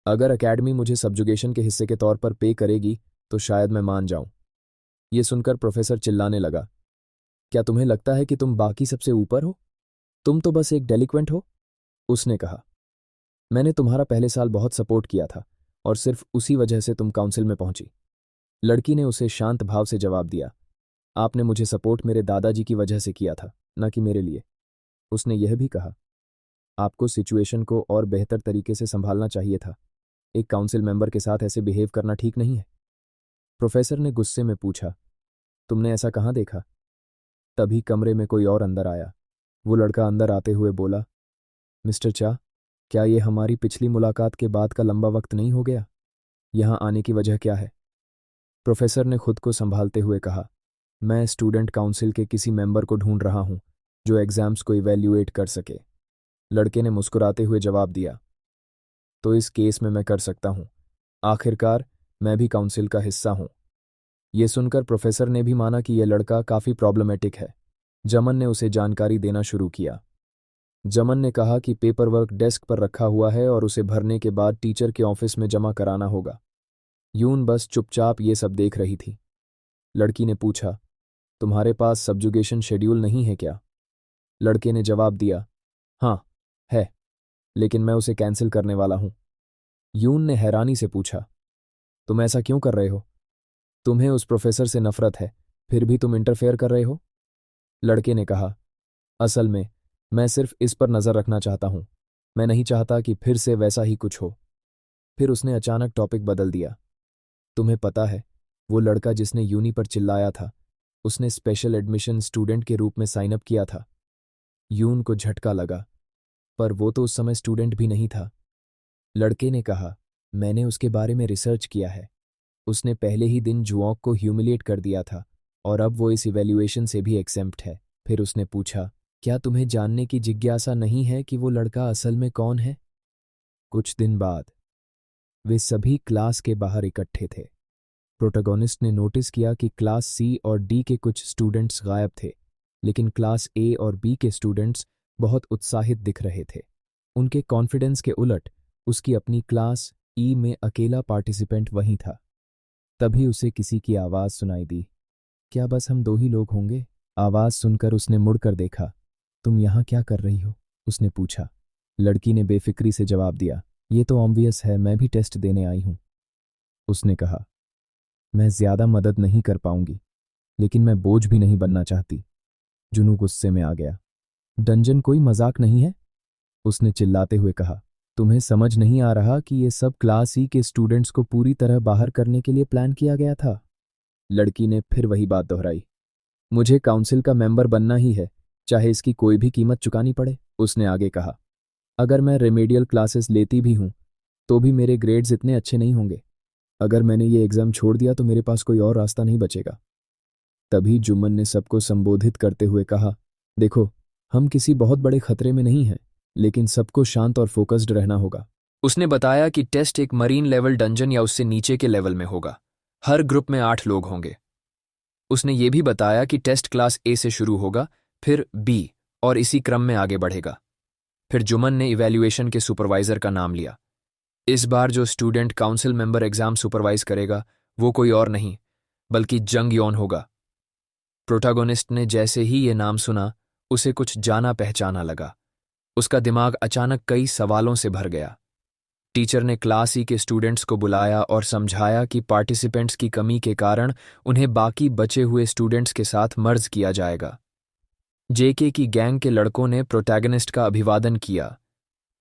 अगर एकेडमी मुझे सब्जुगेशन के हिस्से के तौर पर पे करेगी तो शायद मैं मान जाऊं। ये सुनकर प्रोफेसर चिल्लाने लगा, क्या तुम्हें लगता है कि तुम बाकी सबसे ऊपर हो? तुम तो बस एक डेलिक्वेंट हो। उसने कहा, मैंने तुम्हारा पहले साल बहुत सपोर्ट किया था और सिर्फ उसी वजह से तुम काउंसिल में पहुंची। लड़की ने उसे शांत भाव से जवाब दिया, आपने मुझे सपोर्ट मेरे दादाजी की वजह से किया था, न कि मेरे लिए। उसने यह भी कहा, आपको सिचुएशन को और बेहतर तरीके से संभालना चाहिए था। एक काउंसिल मेंबर के साथ ऐसे बिहेव करना ठीक नहीं है। प्रोफेसर ने गुस्से में पूछा, तुमने ऐसा कहाँ देखा? तभी कमरे में कोई और अंदर आया। वो लड़का अंदर आते हुए बोला, मिस्टर चा, क्या ये हमारी पिछली मुलाकात के बाद का लंबा वक्त नहीं हो गया? यहाँ आने की वजह क्या है? प्रोफेसर ने खुद को संभालते हुए कहा, मैं स्टूडेंट काउंसिल के किसी मेंबर को ढूंढ रहा हूं जो एग्जाम्स को इवैल्यूएट कर सके। लड़के ने मुस्कुराते हुए जवाब दिया, तो इस केस में मैं कर सकता हूं। आखिरकार मैं भी काउंसिल का हिस्सा हूं। यह सुनकर प्रोफेसर ने भी माना कि यह लड़का काफी प्रॉब्लमेटिक है। जमन ने उसे जानकारी देना शुरू किया। जमन ने कहा कि पेपर वर्क डेस्क पर रखा हुआ है और उसे भरने के बाद टीचर के ऑफिस में जमा कराना होगा। यून बस चुपचाप ये सब देख रही थी। लड़की ने पूछा, तुम्हारे पास सब्जुगेशन शेड्यूल नहीं है क्या? लड़के ने जवाब दिया, हाँ, है, लेकिन मैं उसे कैंसिल करने वाला हूं। यून ने हैरानी से पूछा, तुम ऐसा क्यों कर रहे हो? तुम्हें उस प्रोफेसर से नफरत है, फिर भी तुम इंटरफेयर कर रहे हो? लड़के ने कहा, असल में मैं सिर्फ इस पर नजर रखना चाहता हूं। मैं नहीं चाहता कि फिर से वैसा ही कुछ हो। फिर उसने अचानक टॉपिक बदल दिया, तुम्हें पता है, वो लड़का जिसने यूनी पर चिल्लाया था, उसने स्पेशल एडमिशन स्टूडेंट के रूप में साइन अप किया था। यून को झटका लगा, पर वो तो उस समय स्टूडेंट भी नहीं था। लड़के ने कहा, मैंने उसके बारे में रिसर्च किया है। उसने पहले ही दिन जुओंग को ह्यूमिलिएट कर दिया था और अब वो इस इवैल्यूएशन से भी एक्सेम्प्ट है। फिर उसने पूछा, क्या तुम्हें जानने की जिज्ञासा नहीं है कि वो लड़का असल में कौन है? कुछ दिन बाद वे सभी क्लास के बाहर इकट्ठे थे। प्रोटैगनिस्ट ने नोटिस किया कि क्लास सी और डी के कुछ स्टूडेंट्स गायब थे, लेकिन क्लास ए और बी के स्टूडेंट्स बहुत उत्साहित दिख रहे थे। उनके कॉन्फिडेंस के उलट उसकी अपनी क्लास ई में अकेला पार्टिसिपेंट वहीं था। तभी उसे किसी की आवाज़ सुनाई दी। क्या बस हम दो ही लोग होंगे? आवाज़ सुनकर उसने मुड़कर देखा। तुम यहाँ क्या कर रही हो? उसने पूछा। लड़की ने बेफिक्री से जवाब दिया, ये तो ऑब्वियस है, मैं भी टेस्ट देने आई हूँ। उसने कहा, मैं ज़्यादा मदद नहीं कर पाऊंगी, लेकिन मैं बोझ भी नहीं बनना चाहती। जुनू गुस्से में आ गया। डंजन कोई मजाक नहीं है, उसने चिल्लाते हुए कहा। तुम्हें समझ नहीं आ रहा कि ये सब क्लास ई के स्टूडेंट्स को पूरी तरह बाहर करने के लिए प्लान किया गया था? लड़की ने फिर वही बात दोहराई। मुझे काउंसिल का मेंबर बनना ही है, चाहे इसकी कोई भी कीमत चुकानी पड़े। उसने आगे कहा, अगर मैं रेमेडियल क्लासेस लेती भी हूं तो भी मेरे ग्रेड्स इतने अच्छे नहीं होंगे। अगर मैंने ये एग्जाम छोड़ दिया तो मेरे पास कोई और रास्ता नहीं बचेगा। तभी जुम्मन ने सबको संबोधित करते हुए कहा, देखो, हम किसी बहुत बड़े खतरे में नहीं हैं, लेकिन सबको शांत और फोकस्ड रहना होगा। उसने बताया कि टेस्ट एक मरीन लेवल डंजन या उससे नीचे के लेवल में होगा। हर ग्रुप में 8 लोग होंगे। उसने ये भी बताया कि टेस्ट क्लास ए से शुरू होगा, फिर बी और इसी क्रम में आगे बढ़ेगा। फिर जुम्मन ने इवैल्यूएशन के सुपरवाइजर का नाम लिया। इस बार जो student council member exam supervise करेगा वो कोई और नहीं बल्कि जंग यौन होगा। प्रोटैगनिस्ट ने जैसे ही ये नाम सुना उसे कुछ जाना पहचाना लगा। उसका दिमाग अचानक कई सवालों से भर गया। टीचर ने क्लास ई के स्टूडेंट्स को बुलाया और समझाया कि पार्टिसिपेंट्स की कमी के कारण उन्हें बाकी बचे हुए स्टूडेंट्स के साथ मर्ज किया जाएगा। जेके की गैंग के लड़कों ने प्रोटैगनिस्ट का अभिवादन किया,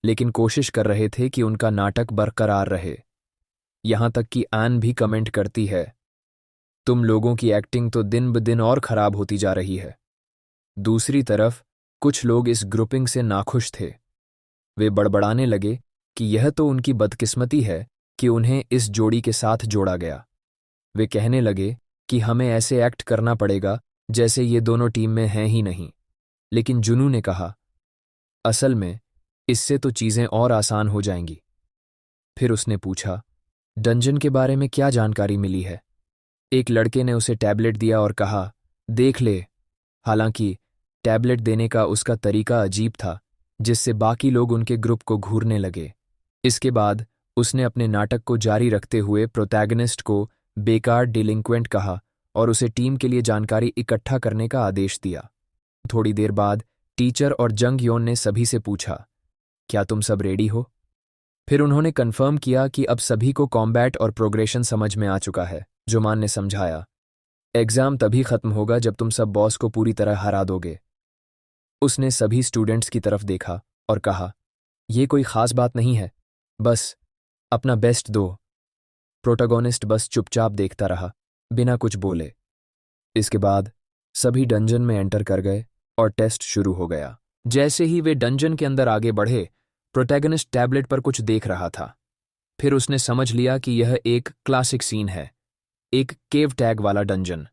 लेकिन कोशिश कर रहे थे कि उनका नाटक बरकरार रहे। यहां तक कि एन भी कमेंट करती है, तुम लोगों की एक्टिंग तो दिन ब दिन और खराब होती जा रही है। दूसरी तरफ कुछ लोग इस ग्रुपिंग से नाखुश थे। वे बड़बड़ाने लगे कि यह तो उनकी बदकिस्मती है कि उन्हें इस जोड़ी के साथ जोड़ा गया। वे कहने लगे कि हमें ऐसे एक्ट करना पड़ेगा जैसे ये दोनों टीम में हैं ही नहीं। लेकिन जुनू ने कहा, असल में इससे तो चीजें और आसान हो जाएंगी। फिर उसने पूछा, डंजन के बारे में क्या जानकारी मिली है? एक लड़के ने उसे टैबलेट दिया और कहा, देख ले। हालांकि टैबलेट देने का उसका तरीका अजीब था, जिससे बाकी लोग उनके ग्रुप को घूरने लगे। इसके बाद उसने अपने नाटक को जारी रखते हुए प्रोटैगनिस्ट को बेकार डिलिंक्वेंट कहा और उसे टीम के लिए जानकारी इकट्ठा करने का आदेश दिया। थोड़ी देर बाद टीचर और जंग योन ने सभी से पूछा, क्या तुम सब रेडी हो? फिर उन्होंने कन्फर्म किया कि अब सभी को कॉम्बैट और प्रोग्रेशन समझ में आ चुका है। जुमान ने समझाया, एग्जाम तभी खत्म होगा जब तुम सब बॉस को पूरी तरह हरा दोगे। उसने सभी स्टूडेंट्स की तरफ देखा और कहा, यह कोई खास बात नहीं है, बस अपना बेस्ट दो। प्रोटैगनिस्ट बस चुपचाप देखता रहा, बिना कुछ बोले। इसके बाद सभी डंजन में एंटर कर गए और टेस्ट शुरू हो गया। जैसे ही वे डंजन के अंदर आगे बढ़े, प्रोटैगनिस्ट टैबलेट पर कुछ देख रहा था। फिर उसने समझ लिया कि यह एक क्लासिक सीन है, एक केव टैग वाला डंजन।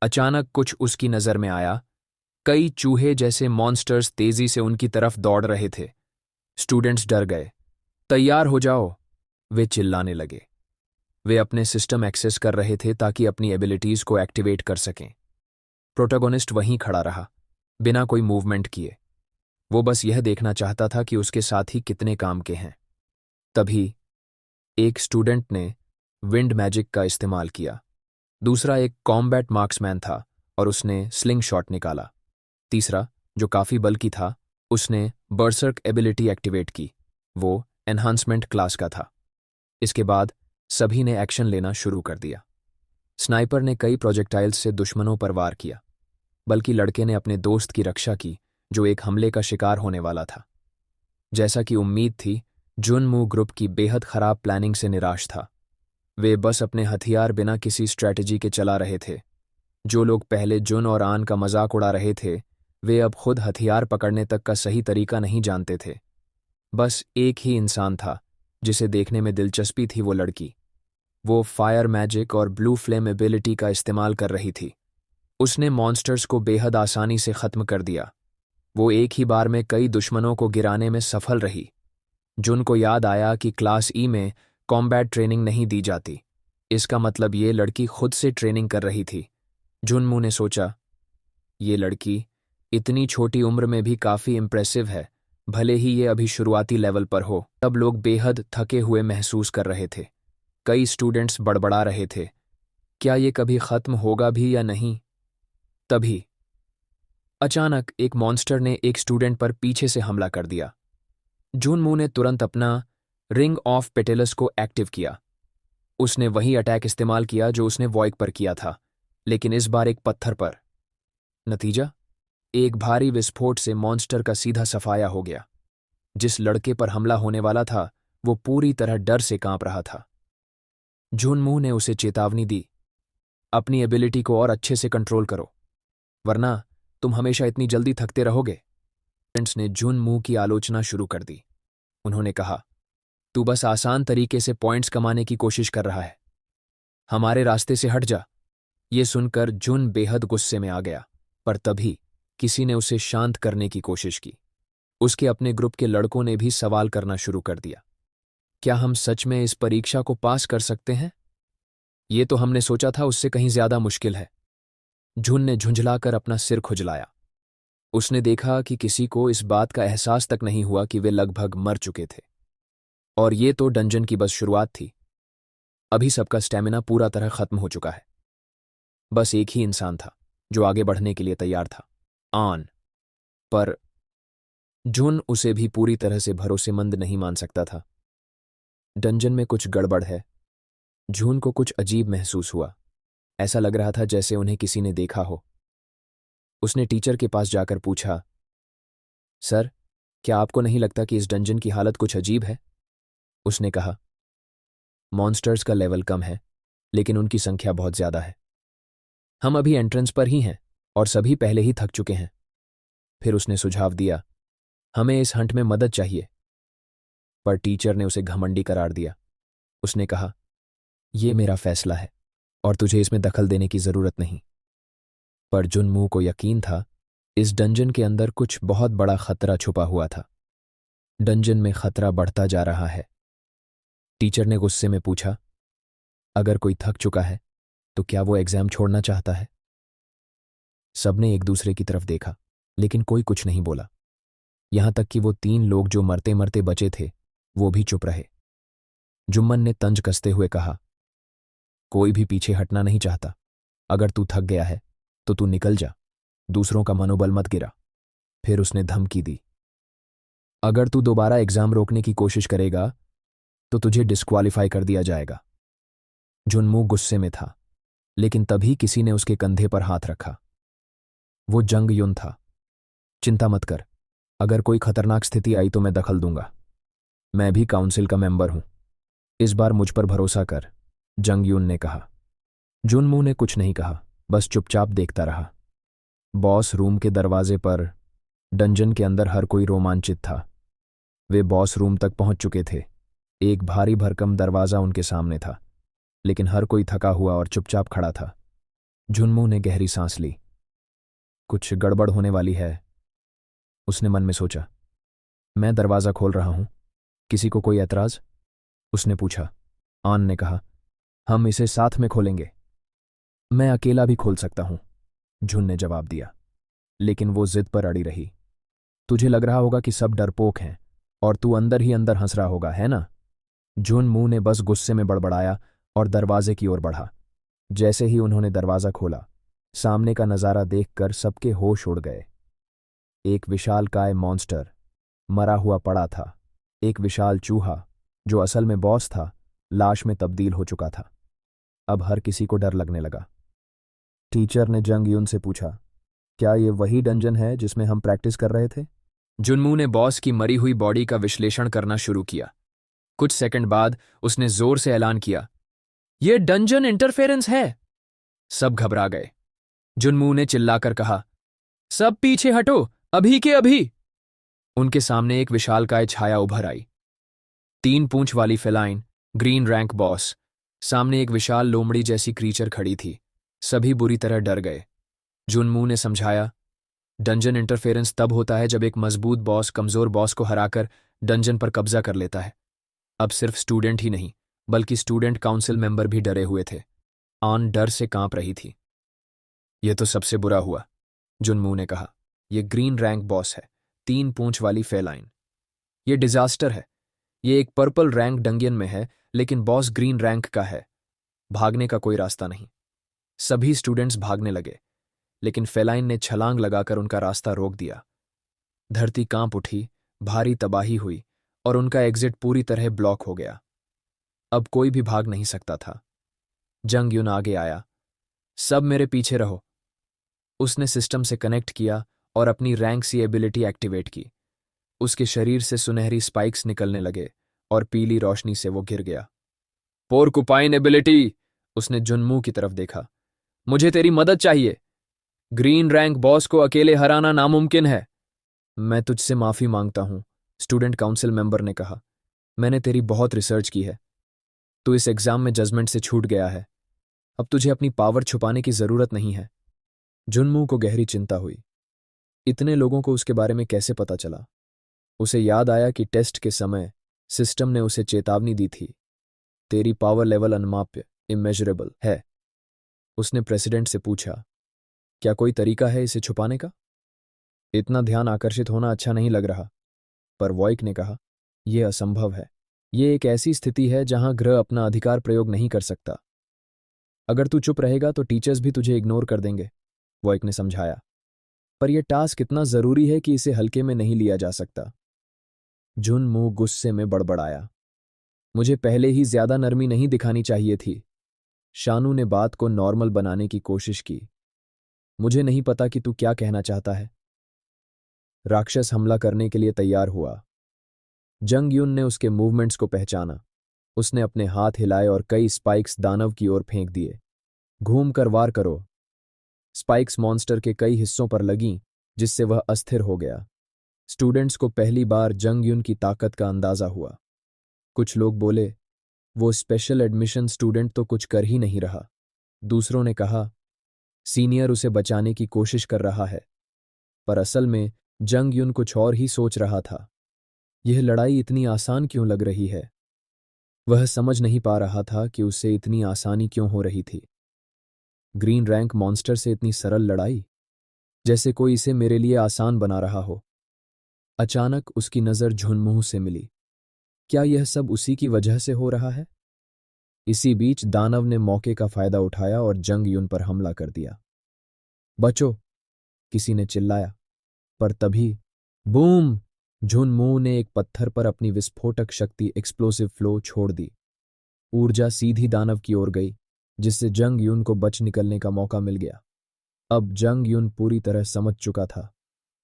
अचानक कुछ उसकी नजर में आया। कई चूहे जैसे मॉन्स्टर्स तेजी से उनकी तरफ दौड़ रहे थे। स्टूडेंट्स डर गए। तैयार हो जाओ, वे चिल्लाने लगे। वे अपने सिस्टम एक्सेस कर रहे थे ताकि अपनी एबिलिटीज को एक्टिवेट कर सकें। प्रोटैगनिस्ट वहीं खड़ा रहा, बिना कोई मूवमेंट किए। वो बस यह देखना चाहता था कि उसके साथी कितने काम के हैं। तभी एक स्टूडेंट ने विंड मैजिक का इस्तेमाल किया। दूसरा एक कॉम्बैट मार्क्समैन था और उसने स्लिंग शॉट निकाला। तीसरा, जो काफी बल्कि था, उसने बर्सर्क एबिलिटी एक्टिवेट की। वो एनहांसमेंट क्लास का था। इसके बाद सभी ने एक्शन लेना शुरू कर दिया। स्नाइपर ने कई प्रोजेक्टाइल्स से दुश्मनों पर वार किया, बल्कि लड़के ने अपने दोस्त की रक्षा की जो एक हमले का शिकार होने वाला था। जैसा कि उम्मीद थी, जुनमू ग्रुप की बेहद खराब प्लानिंग से निराश था। वे बस अपने हथियार बिना किसी स्ट्रैटेजी के चला रहे थे। जो लोग पहले जुन और आन का मजाक उड़ा रहे थे, वे अब खुद हथियार पकड़ने तक का सही तरीका नहीं जानते थे। बस एक ही इंसान था जिसे देखने में दिलचस्पी थी, वो लड़की। वो फायर मैजिक और ब्लू फ्लेम एबिलिटी का इस्तेमाल कर रही थी। उसने मॉन्स्टर्स को बेहद आसानी से खत्म कर दिया। वो एक ही बार में कई दुश्मनों को गिराने में सफल रही। जुन को याद आया कि क्लास ई में कॉम्बैट ट्रेनिंग नहीं दी जाती। इसका मतलब ये लड़की खुद से ट्रेनिंग कर रही थी। जुनमू ने सोचा, ये लड़की इतनी छोटी उम्र में भी काफी इम्प्रेसिव है, भले ही ये अभी शुरुआती लेवल पर हो। तब लोग बेहद थके हुए महसूस कर रहे थे। कई स्टूडेंट्स बड़बड़ा रहे थे, क्या ये कभी खत्म होगा भी या नहीं। तभी अचानक एक मॉन्स्टर ने एक स्टूडेंट पर पीछे से हमला कर दिया। जुनमू ने तुरंत अपना रिंग ऑफ पेटेलस को एक्टिव किया। उसने वही अटैक इस्तेमाल किया जो उसने वॉइक पर किया था, लेकिन इस बार एक पत्थर पर। नतीजा, एक भारी विस्फोट से मॉन्स्टर का सीधा सफाया हो गया। जिस लड़के पर हमला होने वाला था वो पूरी तरह डर से कांप रहा था। जुनमू ने उसे चेतावनी दी, अपनी एबिलिटी को और अच्छे से कंट्रोल करो, वरना तुम हमेशा इतनी जल्दी थकते रहोगे। फ्रेंड्स ने जुनमू की आलोचना शुरू कर दी। उन्होंने कहा, तू बस आसान तरीके से पॉइंट्स कमाने की कोशिश कर रहा है, हमारे रास्ते से हट जा। ये सुनकर जुन बेहद गुस्से में आ गया, पर तभी किसी ने उसे शांत करने की कोशिश की। उसके अपने ग्रुप के लड़कों ने भी सवाल करना शुरू कर दिया, क्या हम सच में इस परीक्षा को पास कर सकते हैं? ये तो हमने सोचा था उससे कहीं ज्यादा मुश्किल है। जुन ने झुंझलाकर अपना सिर खुजलाया। उसने देखा कि किसी को इस बात का एहसास तक नहीं हुआ कि वे लगभग मर चुके थे। और ये तो डंजन की बस शुरुआत थी। अभी सबका स्टैमिना पूरा तरह खत्म हो चुका है। बस एक ही इंसान था जो आगे बढ़ने के लिए तैयार था, आन। पर जुन उसे भी पूरी तरह से भरोसेमंद नहीं मान सकता था। डंजन में कुछ गड़बड़ है। जुन को कुछ अजीब महसूस हुआ। ऐसा लग रहा था जैसे उन्हें किसी ने देखा हो। उसने टीचर के पास जाकर पूछा, सर, क्या आपको नहीं लगता कि इस डंजन की हालत कुछ अजीब है? उसने कहा, मॉन्स्टर्स का लेवल कम है, लेकिन उनकी संख्या बहुत ज्यादा है। हम अभी एंट्रेंस पर ही हैं और सभी पहले ही थक चुके हैं। फिर उसने सुझाव दिया, हमें इस हंट में मदद चाहिए। पर टीचर ने उसे घमंडी करार दिया। उसने कहा, यह मेरा फैसला है और तुझे इसमें दखल देने की जरूरत नहीं। पर जुनमू को यकीन था, इस डंजन के अंदर कुछ बहुत बड़ा खतरा छुपा हुआ था। डंजन में खतरा बढ़ता जा रहा है। टीचर ने गुस्से में पूछा, अगर कोई थक चुका है तो क्या वो एग्जाम छोड़ना चाहता है? सबने एक दूसरे की तरफ देखा, लेकिन कोई कुछ नहीं बोला। यहां तक कि वो 3 लोग जो मरते मरते बचे थे वो भी चुप रहे। जुम्मन ने तंज कसते हुए कहा, कोई भी पीछे हटना नहीं चाहता। अगर तू थक गया है तो तू निकल जा, दूसरों का मनोबल मत गिरा। फिर उसने धमकी दी, अगर तू दोबारा एग्जाम रोकने की कोशिश करेगा तो तुझे डिस्क्वालीफाई कर दिया जाएगा। जुनमू गुस्से में था, लेकिन तभी किसी ने उसके कंधे पर हाथ रखा। वो जंग युन था। चिंता मत कर, अगर कोई खतरनाक स्थिति आई तो मैं दखल दूंगा। मैं भी काउंसिल का मेंबर हूं, इस बार मुझ पर भरोसा कर, जंग युन ने कहा। जुनमू ने कुछ नहीं कहा, बस चुपचाप देखता रहा। बॉस रूम के दरवाजे पर डंजन के अंदर हर कोई रोमांचित था। वे बॉस रूम तक पहुंच चुके थे। एक भारी भरकम दरवाजा उनके सामने था, लेकिन हर कोई थका हुआ और चुपचाप खड़ा था। जुनमू ने गहरी सांस ली। कुछ गड़बड़ होने वाली है, उसने मन में सोचा। मैं दरवाजा खोल रहा हूं, किसी को कोई ऐतराज? उसने पूछा। आन ने कहा, हम इसे साथ में खोलेंगे। मैं अकेला भी खोल सकता हूं, जुन ने जवाब दिया, लेकिन वो जिद पर अड़ी रही। तुझे लग रहा होगा कि सब डरपोक हैं और तू अंदर ही अंदर हंस रहा होगा, है ना? जुनमू ने बस गुस्से में बड़बड़ाया और दरवाजे की ओर बढ़ा। जैसे ही उन्होंने दरवाजा खोला, सामने का नजारा देखकर सबके होश उड़ गए। एक विशालकाय मॉन्स्टर मरा हुआ पड़ा था। एक विशाल चूहा, जो असल में बॉस था, लाश में तब्दील हो चुका था। अब हर किसी को डर लगने लगा। टीचर ने जंग युन से पूछा, क्या ये वही डंजन है जिसमें हम प्रैक्टिस कर रहे थे? जुनमू ने बॉस की मरी हुई बॉडी का विश्लेषण करना शुरू किया। कुछ सेकंड बाद उसने जोर से ऐलान किया, यह डंजन इंटरफेरेंस है। सब घबरा गए। जुनमू ने चिल्लाकर कहा, सब पीछे हटो, अभी के अभी। उनके सामने एक विशालकाय छाया उभर आई। 3 पूंछ वाली फेलाइन, ग्रीन रैंक बॉस। सामने एक विशाल लोमड़ी जैसी क्रीचर खड़ी थी। सभी बुरी तरह डर गए। जुनमू ने समझाया, डंजन इंटरफेरेंस तब होता है जब एक मजबूत बॉस कमजोर बॉस को हराकर डंजन पर कब्जा कर लेता है। अब सिर्फ स्टूडेंट ही नहीं, बल्कि स्टूडेंट काउंसिल मेंबर भी डरे हुए थे। आन डर से कांप रही थी। यह तो सबसे बुरा हुआ, जुनमू ने कहा। यह ग्रीन रैंक बॉस है, 3 पूंछ वाली फेलाइन। यह डिजास्टर है। ये एक पर्पल रैंक डंगियन में है, लेकिन बॉस ग्रीन रैंक का है। भागने का कोई रास्ता नहीं। सभी स्टूडेंट्स भागने लगे, लेकिन फेलाइन ने छलांग लगाकर उनका रास्ता रोक दिया। धरती कांप उठी, भारी तबाही हुई और उनका एग्जिट पूरी तरह ब्लॉक हो गया। अब कोई भी भाग नहीं सकता था। जंग यून आगे आया। सब मेरे पीछे रहो। उसने सिस्टम से कनेक्ट किया और अपनी रैंक सी एबिलिटी एक्टिवेट की। उसके शरीर से सुनहरी स्पाइक्स निकलने लगे और पीली रोशनी से वो गिर गया। पोर्कुपाइन एबिलिटी! उसने जुनमू की तरफ देखा। मुझे तेरी मदद चाहिए। ग्रीन रैंक बॉस को अकेले हराना नामुमकिन है। मैं तुझसे माफी मांगता हूं, स्टूडेंट काउंसिल मेंबर ने कहा। मैंने तेरी बहुत रिसर्च की है। तू इस एग्जाम में जजमेंट से छूट गया है। अब तुझे अपनी पावर छुपाने की जरूरत नहीं है। जुनमू को गहरी चिंता हुई। इतने लोगों को उसके बारे में कैसे पता चला? उसे याद आया कि टेस्ट के समय सिस्टम ने उसे चेतावनी दी थी, तेरी पावर लेवल अनमाप्य, इमेजरेबल है। उसने प्रेसिडेंट से पूछा, क्या कोई तरीका है इसे छुपाने का? इतना ध्यान आकर्षित होना अच्छा नहीं लग रहा। पर वॉइक ने कहा, यह असंभव है। यह एक ऐसी स्थिति है जहां ग्रह अपना अधिकार प्रयोग नहीं कर सकता। अगर तू चुप रहेगा तो टीचर्स भी तुझे इग्नोर कर देंगे, वॉइक ने समझाया। पर यह टास्क इतना जरूरी है कि इसे हल्के में नहीं लिया जा सकता। जुनमू गुस्से में बड़बड़ाया, मुझे पहले ही ज्यादा नरमी नहीं दिखानी चाहिए थी। शानू ने बात को नॉर्मल बनाने की कोशिश की। मुझे नहीं पता कि तू क्या कहना चाहता है। राक्षस हमला करने के लिए तैयार हुआ। जंग यून ने उसके मूवमेंट्स को पहचाना। उसने अपने हाथ हिलाए और कई स्पाइक्स दानव की ओर फेंक दिए। घूम कर वार करो। स्पाइक्स मॉन्स्टर के कई हिस्सों पर लगीं, जिससे वह अस्थिर हो गया। स्टूडेंट्स को पहली बार जंग यून की ताकत का अंदाजा हुआ। कुछ लोग बोले, वो स्पेशल एडमिशन स्टूडेंट तो कुछ कर ही नहीं रहा। दूसरों ने कहा, सीनियर उसे बचाने की कोशिश कर रहा है। पर असल में जंग यून कुछ और ही सोच रहा था। यह लड़ाई इतनी आसान क्यों लग रही है? वह समझ नहीं पा रहा था कि उसे इतनी आसानी क्यों हो रही थी। ग्रीन रैंक मॉन्स्टर से इतनी सरल लड़ाई, जैसे कोई इसे मेरे लिए आसान बना रहा हो। अचानक उसकी नजर झुनमुह से मिली। क्या यह सब उसी की वजह से हो रहा है? इसी बीच दानव ने मौके का फायदा उठाया और जंग यून पर हमला कर दिया। बचो! किसी ने चिल्लाया। पर तभी बूम! झुनमुह ने एक पत्थर पर अपनी विस्फोटक शक्ति एक्सप्लोसिव फ्लो छोड़ दी। ऊर्जा सीधी दानव की ओर गई, जिससे जंग यून को बच निकलने का मौका मिल गया। अब जंग यून पूरी तरह समझ चुका था।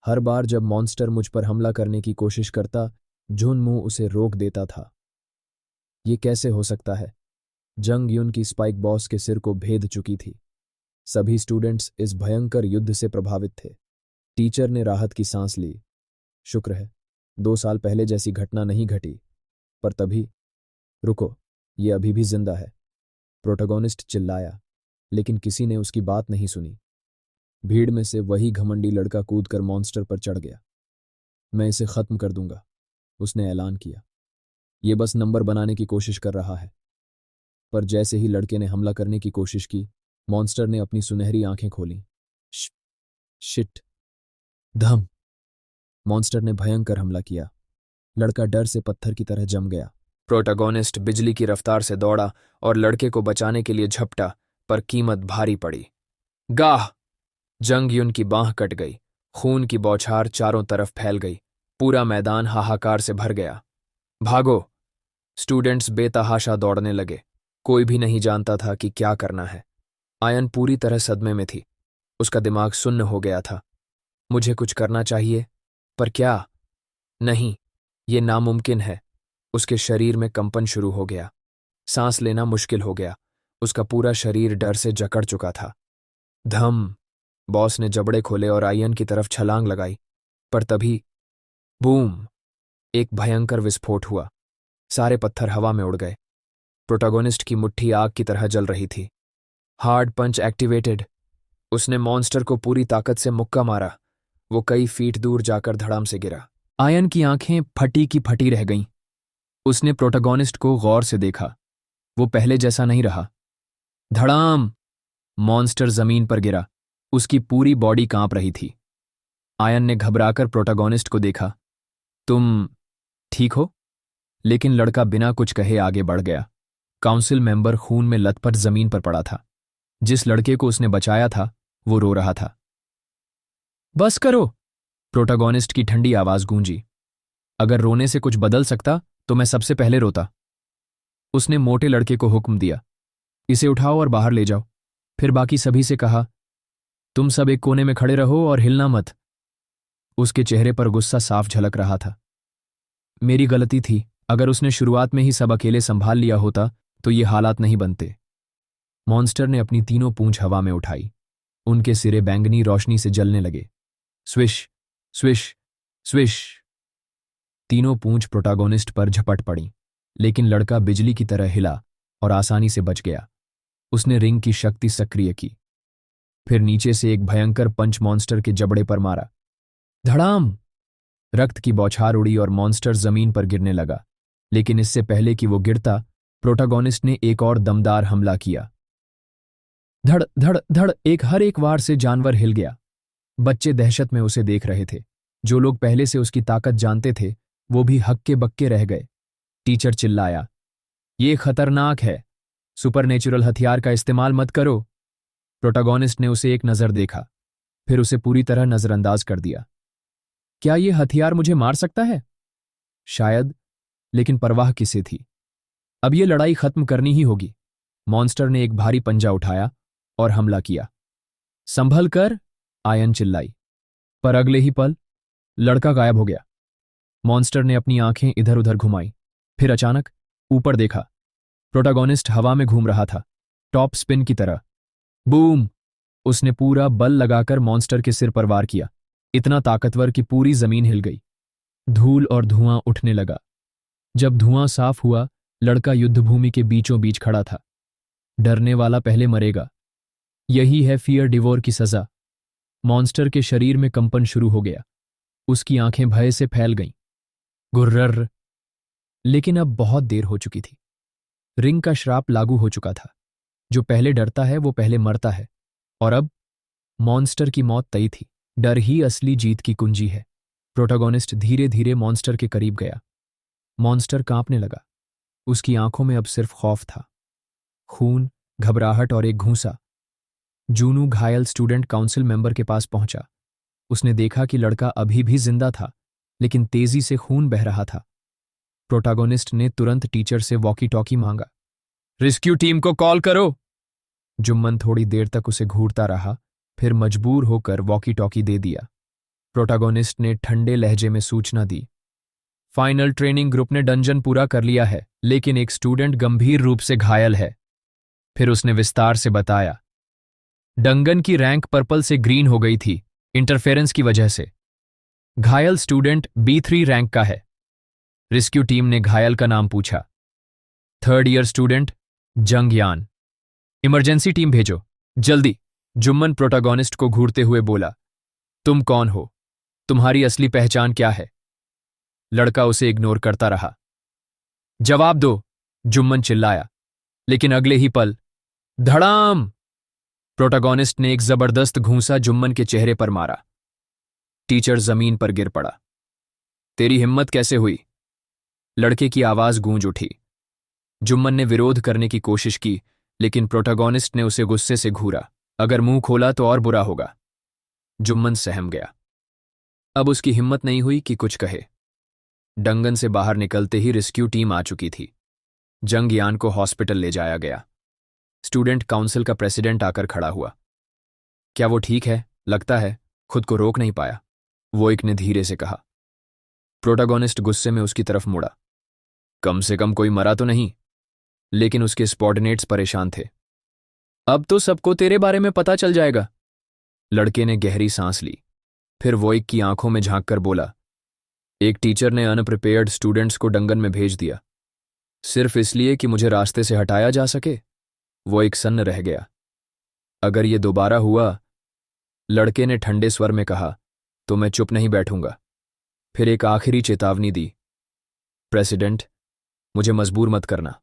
हर बार जब मॉन्स्टर मुझ पर हमला करने की कोशिश करता, झुनमुह उसे रोक देता था। ये कैसे हो सकता है? जंग यून की स्पाइक बॉस के सिर को भेद चुकी थी। सभी स्टूडेंट्स इस भयंकर युद्ध से प्रभावित थे। टीचर ने राहत की सांस ली। शुक्र है 2 साल पहले जैसी घटना नहीं घटी। पर तभी, रुको, ये अभी भी जिंदा है। प्रोटोगोनिस्ट चिल्लाया, लेकिन किसी ने उसकी बात नहीं सुनी। भीड़ में से वही घमंडी लड़का कूदकर मॉन्स्टर पर चढ़ गया। मैं इसे खत्म कर दूंगा, उसने ऐलान किया। ये बस नंबर बनाने की कोशिश कर रहा है। पर जैसे ही लड़के ने हमला करने की कोशिश की, मॉन्स्टर ने अपनी सुनहरी आंखें खोलीं। शिट! धम! मॉन्स्टर ने भयंकर हमला किया। लड़का डर से पत्थर की तरह जम गया। प्रोटोगोनिस्ट बिजली की रफ्तार से दौड़ा और लड़के को बचाने के लिए झपटा, पर कीमत भारी पड़ी। गाह! जंग यून की बांह कट गई। खून की बौछार चारों तरफ फैल गई। पूरा मैदान हाहाकार से भर गया। भागो! स्टूडेंट्स बेतहाशा दौड़ने लगे। कोई भी नहीं जानता था कि क्या करना है। आयन पूरी तरह सदमे में थी। उसका दिमाग सुन्न हो गया था। मुझे कुछ करना चाहिए, पर क्या? नहीं, ये नामुमकिन है। उसके शरीर में कंपन शुरू हो गया। सांस लेना मुश्किल हो गया। उसका पूरा शरीर डर से जकड़ चुका था। धम! बॉस ने जबड़े खोले और आयन की तरफ छलांग लगाई, पर तभी बूम, एक भयंकर विस्फोट हुआ। सारे पत्थर हवा में उड़ गए। प्रोटोगोनिस्ट की मुट्ठी आग की तरह जल रही थी। हार्ड पंच एक्टिवेटेड। उसने मॉन्स्टर को पूरी ताकत से मुक्का मारा। वो कई फीट दूर जाकर धड़ाम से गिरा। आयन की आंखें फटी की फटी रह गईं। उसने प्रोटोगोनिस्ट को गौर से देखा। वो पहले जैसा नहीं रहा। धड़ाम! मॉन्स्टर जमीन पर गिरा। उसकी पूरी बॉडी कांप रही थी। आयन ने घबराकर प्रोटोगोनिस्ट को देखा। तुम ठीक हो? लेकिन लड़का बिना कुछ कहे आगे बढ़ गया। काउंसिल मेंबर खून में लथपथ जमीन पर पड़ा था। जिस लड़के को उसने बचाया था वो रो रहा था। बस करो! प्रोटोगोनिस्ट की ठंडी आवाज गूंजी। अगर रोने से कुछ बदल सकता तो मैं सबसे पहले रोता। उसने मोटे लड़के को हुक्म दिया, इसे उठाओ और बाहर ले जाओ। फिर बाकी सभी से कहा, तुम सब एक कोने में खड़े रहो और हिलना मत। उसके चेहरे पर गुस्सा साफ झलक रहा था। मेरी गलती थी। अगर उसने शुरुआत में ही सब अकेले संभाल लिया होता तो ये हालात नहीं बनते। मॉन्स्टर ने अपनी तीनों पूंछ हवा में उठाई। उनके सिरे बैंगनी रोशनी से जलने लगे। Swish, swish, swish. तीनों पूंछ प्रोटोगोनिस्ट पर झपट पड़ी, लेकिन लड़का बिजली की तरह हिला और आसानी से बच गया। उसने रिंग की शक्ति सक्रिय की। फिर नीचे से एक भयंकर पंच मॉन्स्टर के जबड़े पर मारा। धड़ाम! रक्त की बौछार उड़ी और मॉन्स्टर जमीन पर गिरने लगा। लेकिन इससे पहले कि वो गिरता, प्रोटोगोनिस्ट ने एक और दमदार हमला किया। धड़ धड़ धड़, हर एक वार से जानवर हिल गया। बच्चे दहशत में उसे देख रहे थे। जो लोग पहले से उसकी ताकत जानते थे वो भी हक्के बक्के रह गए। टीचर चिल्लाया, ये खतरनाक है। सुपरनेचुरल हथियार का इस्तेमाल मत करो। प्रोटोगोनिस्ट ने उसे एक नजर देखा, फिर उसे पूरी तरह नजरअंदाज कर दिया। क्या ये हथियार मुझे मार सकता है? शायद, लेकिन परवाह किसे थी? अब ये लड़ाई खत्म करनी ही होगी। मॉन्स्टर ने एक भारी पंजा उठाया और हमला किया। संभल कर! आयन चिल्लाई। पर अगले ही पल लड़का गायब हो गया। मॉन्स्टर ने अपनी आंखें इधर उधर घुमाई, फिर अचानक ऊपर देखा। प्रोटोगोनिस्ट हवा में घूम रहा था, टॉप स्पिन की तरह। बूम! उसने पूरा बल लगाकर मॉन्स्टर के सिर पर वार किया, इतना ताकतवर कि पूरी जमीन हिल गई। धूल और धुआं उठने लगा। जब धुआं साफ हुआ, लड़का युद्धभूमि के बीचों बीच खड़ा था। डरने वाला पहले मरेगा। यही है फियर डिवोर की सजा। मॉन्स्टर के शरीर में कंपन शुरू हो गया। उसकी आंखें भय से फैल गईं। गुर्रर! लेकिन अब बहुत देर हो चुकी थी। रिंग का श्राप लागू हो चुका था। जो पहले डरता है वो पहले मरता है। और अब मॉन्स्टर की मौत तय थी। डर ही असली जीत की कुंजी है। प्रोटोगोनिस्ट धीरे धीरे मॉन्स्टर के करीब गया। मॉन्स्टर कांपने लगा। उसकी आंखों में अब सिर्फ खौफ था। खून, घबराहट और एक घूंसा। जूनू घायल स्टूडेंट काउंसिल मेंबर के पास पहुंचा। उसने देखा कि लड़का अभी भी जिंदा था, लेकिन तेजी से खून बह रहा था। प्रोटोगोनिस्ट ने तुरंत टीचर से वॉकी टॉकी मांगा। रेस्क्यू टीम को कॉल करो! जुम्मन थोड़ी देर तक उसे घूरता रहा, फिर मजबूर होकर वॉकी टॉकी दे दिया। प्रोटोगोनिस्ट ने ठंडे लहजे में सूचना दी। फाइनल ट्रेनिंग ग्रुप ने डंजन पूरा कर लिया है, लेकिन एक स्टूडेंट गंभीर रूप से घायल है। फिर उसने विस्तार से बताया। डंगन की रैंक पर्पल से ग्रीन हो गई थी, इंटरफेरेंस की वजह से। घायल स्टूडेंट B3 रैंक का है। रेस्क्यू टीम ने घायल का नाम पूछा। 3rd ईयर स्टूडेंट जंगयान। इमरजेंसी टीम भेजो, जल्दी! जुम्मन प्रोटोगोनिस्ट को घूरते हुए बोला। तुम कौन हो? तुम्हारी असली पहचान क्या है? लड़का उसे इग्नोर करता रहा। जवाब दो! जुम्मन चिल्लाया। लेकिन अगले ही पल धड़ाम! प्रोटोगोनिस्ट ने एक जबरदस्त घूंसा जुम्मन के चेहरे पर मारा। टीचर जमीन पर गिर पड़ा। तेरी हिम्मत कैसे हुई? लड़के की आवाज गूंज उठी। जुम्मन ने विरोध करने की कोशिश की, लेकिन प्रोटोगोनिस्ट ने उसे गुस्से से घूरा। अगर मुंह खोला तो और बुरा होगा। जुम्मन सहम गया। अब उसकी हिम्मत नहीं हुई कि कुछ कहे। डंगन से बाहर निकलते ही रेस्क्यू टीम आ चुकी थी। जंगयान को हॉस्पिटल ले जाया गया। स्टूडेंट काउंसिल का प्रेसिडेंट आकर खड़ा हुआ। क्या वो ठीक है? लगता है खुद को रोक नहीं पाया, वो एक ने धीरे से कहा। प्रोटोगोनिस्ट गुस्से में उसकी तरफ मुड़ा। कम से कम कोई मरा तो नहीं। लेकिन उसके सबॉर्डिनेट्स परेशान थे। अब तो सबको तेरे बारे में पता चल जाएगा। लड़के ने गहरी सांस ली। फिर वोइक की आंखों में झांककर बोला, एक टीचर ने अनप्रिपेयर्ड स्टूडेंट्स को डंगन में भेज दिया, सिर्फ इसलिए कि मुझे रास्ते से हटाया जा सके। वो एक सन्न रह गया। अगर ये दोबारा हुआ, लड़के ने ठंडे स्वर में कहा, तो मैं चुप नहीं बैठूंगा। फिर एक आखिरी चेतावनी दी, प्रेसिडेंट, मुझे मजबूर मत करना।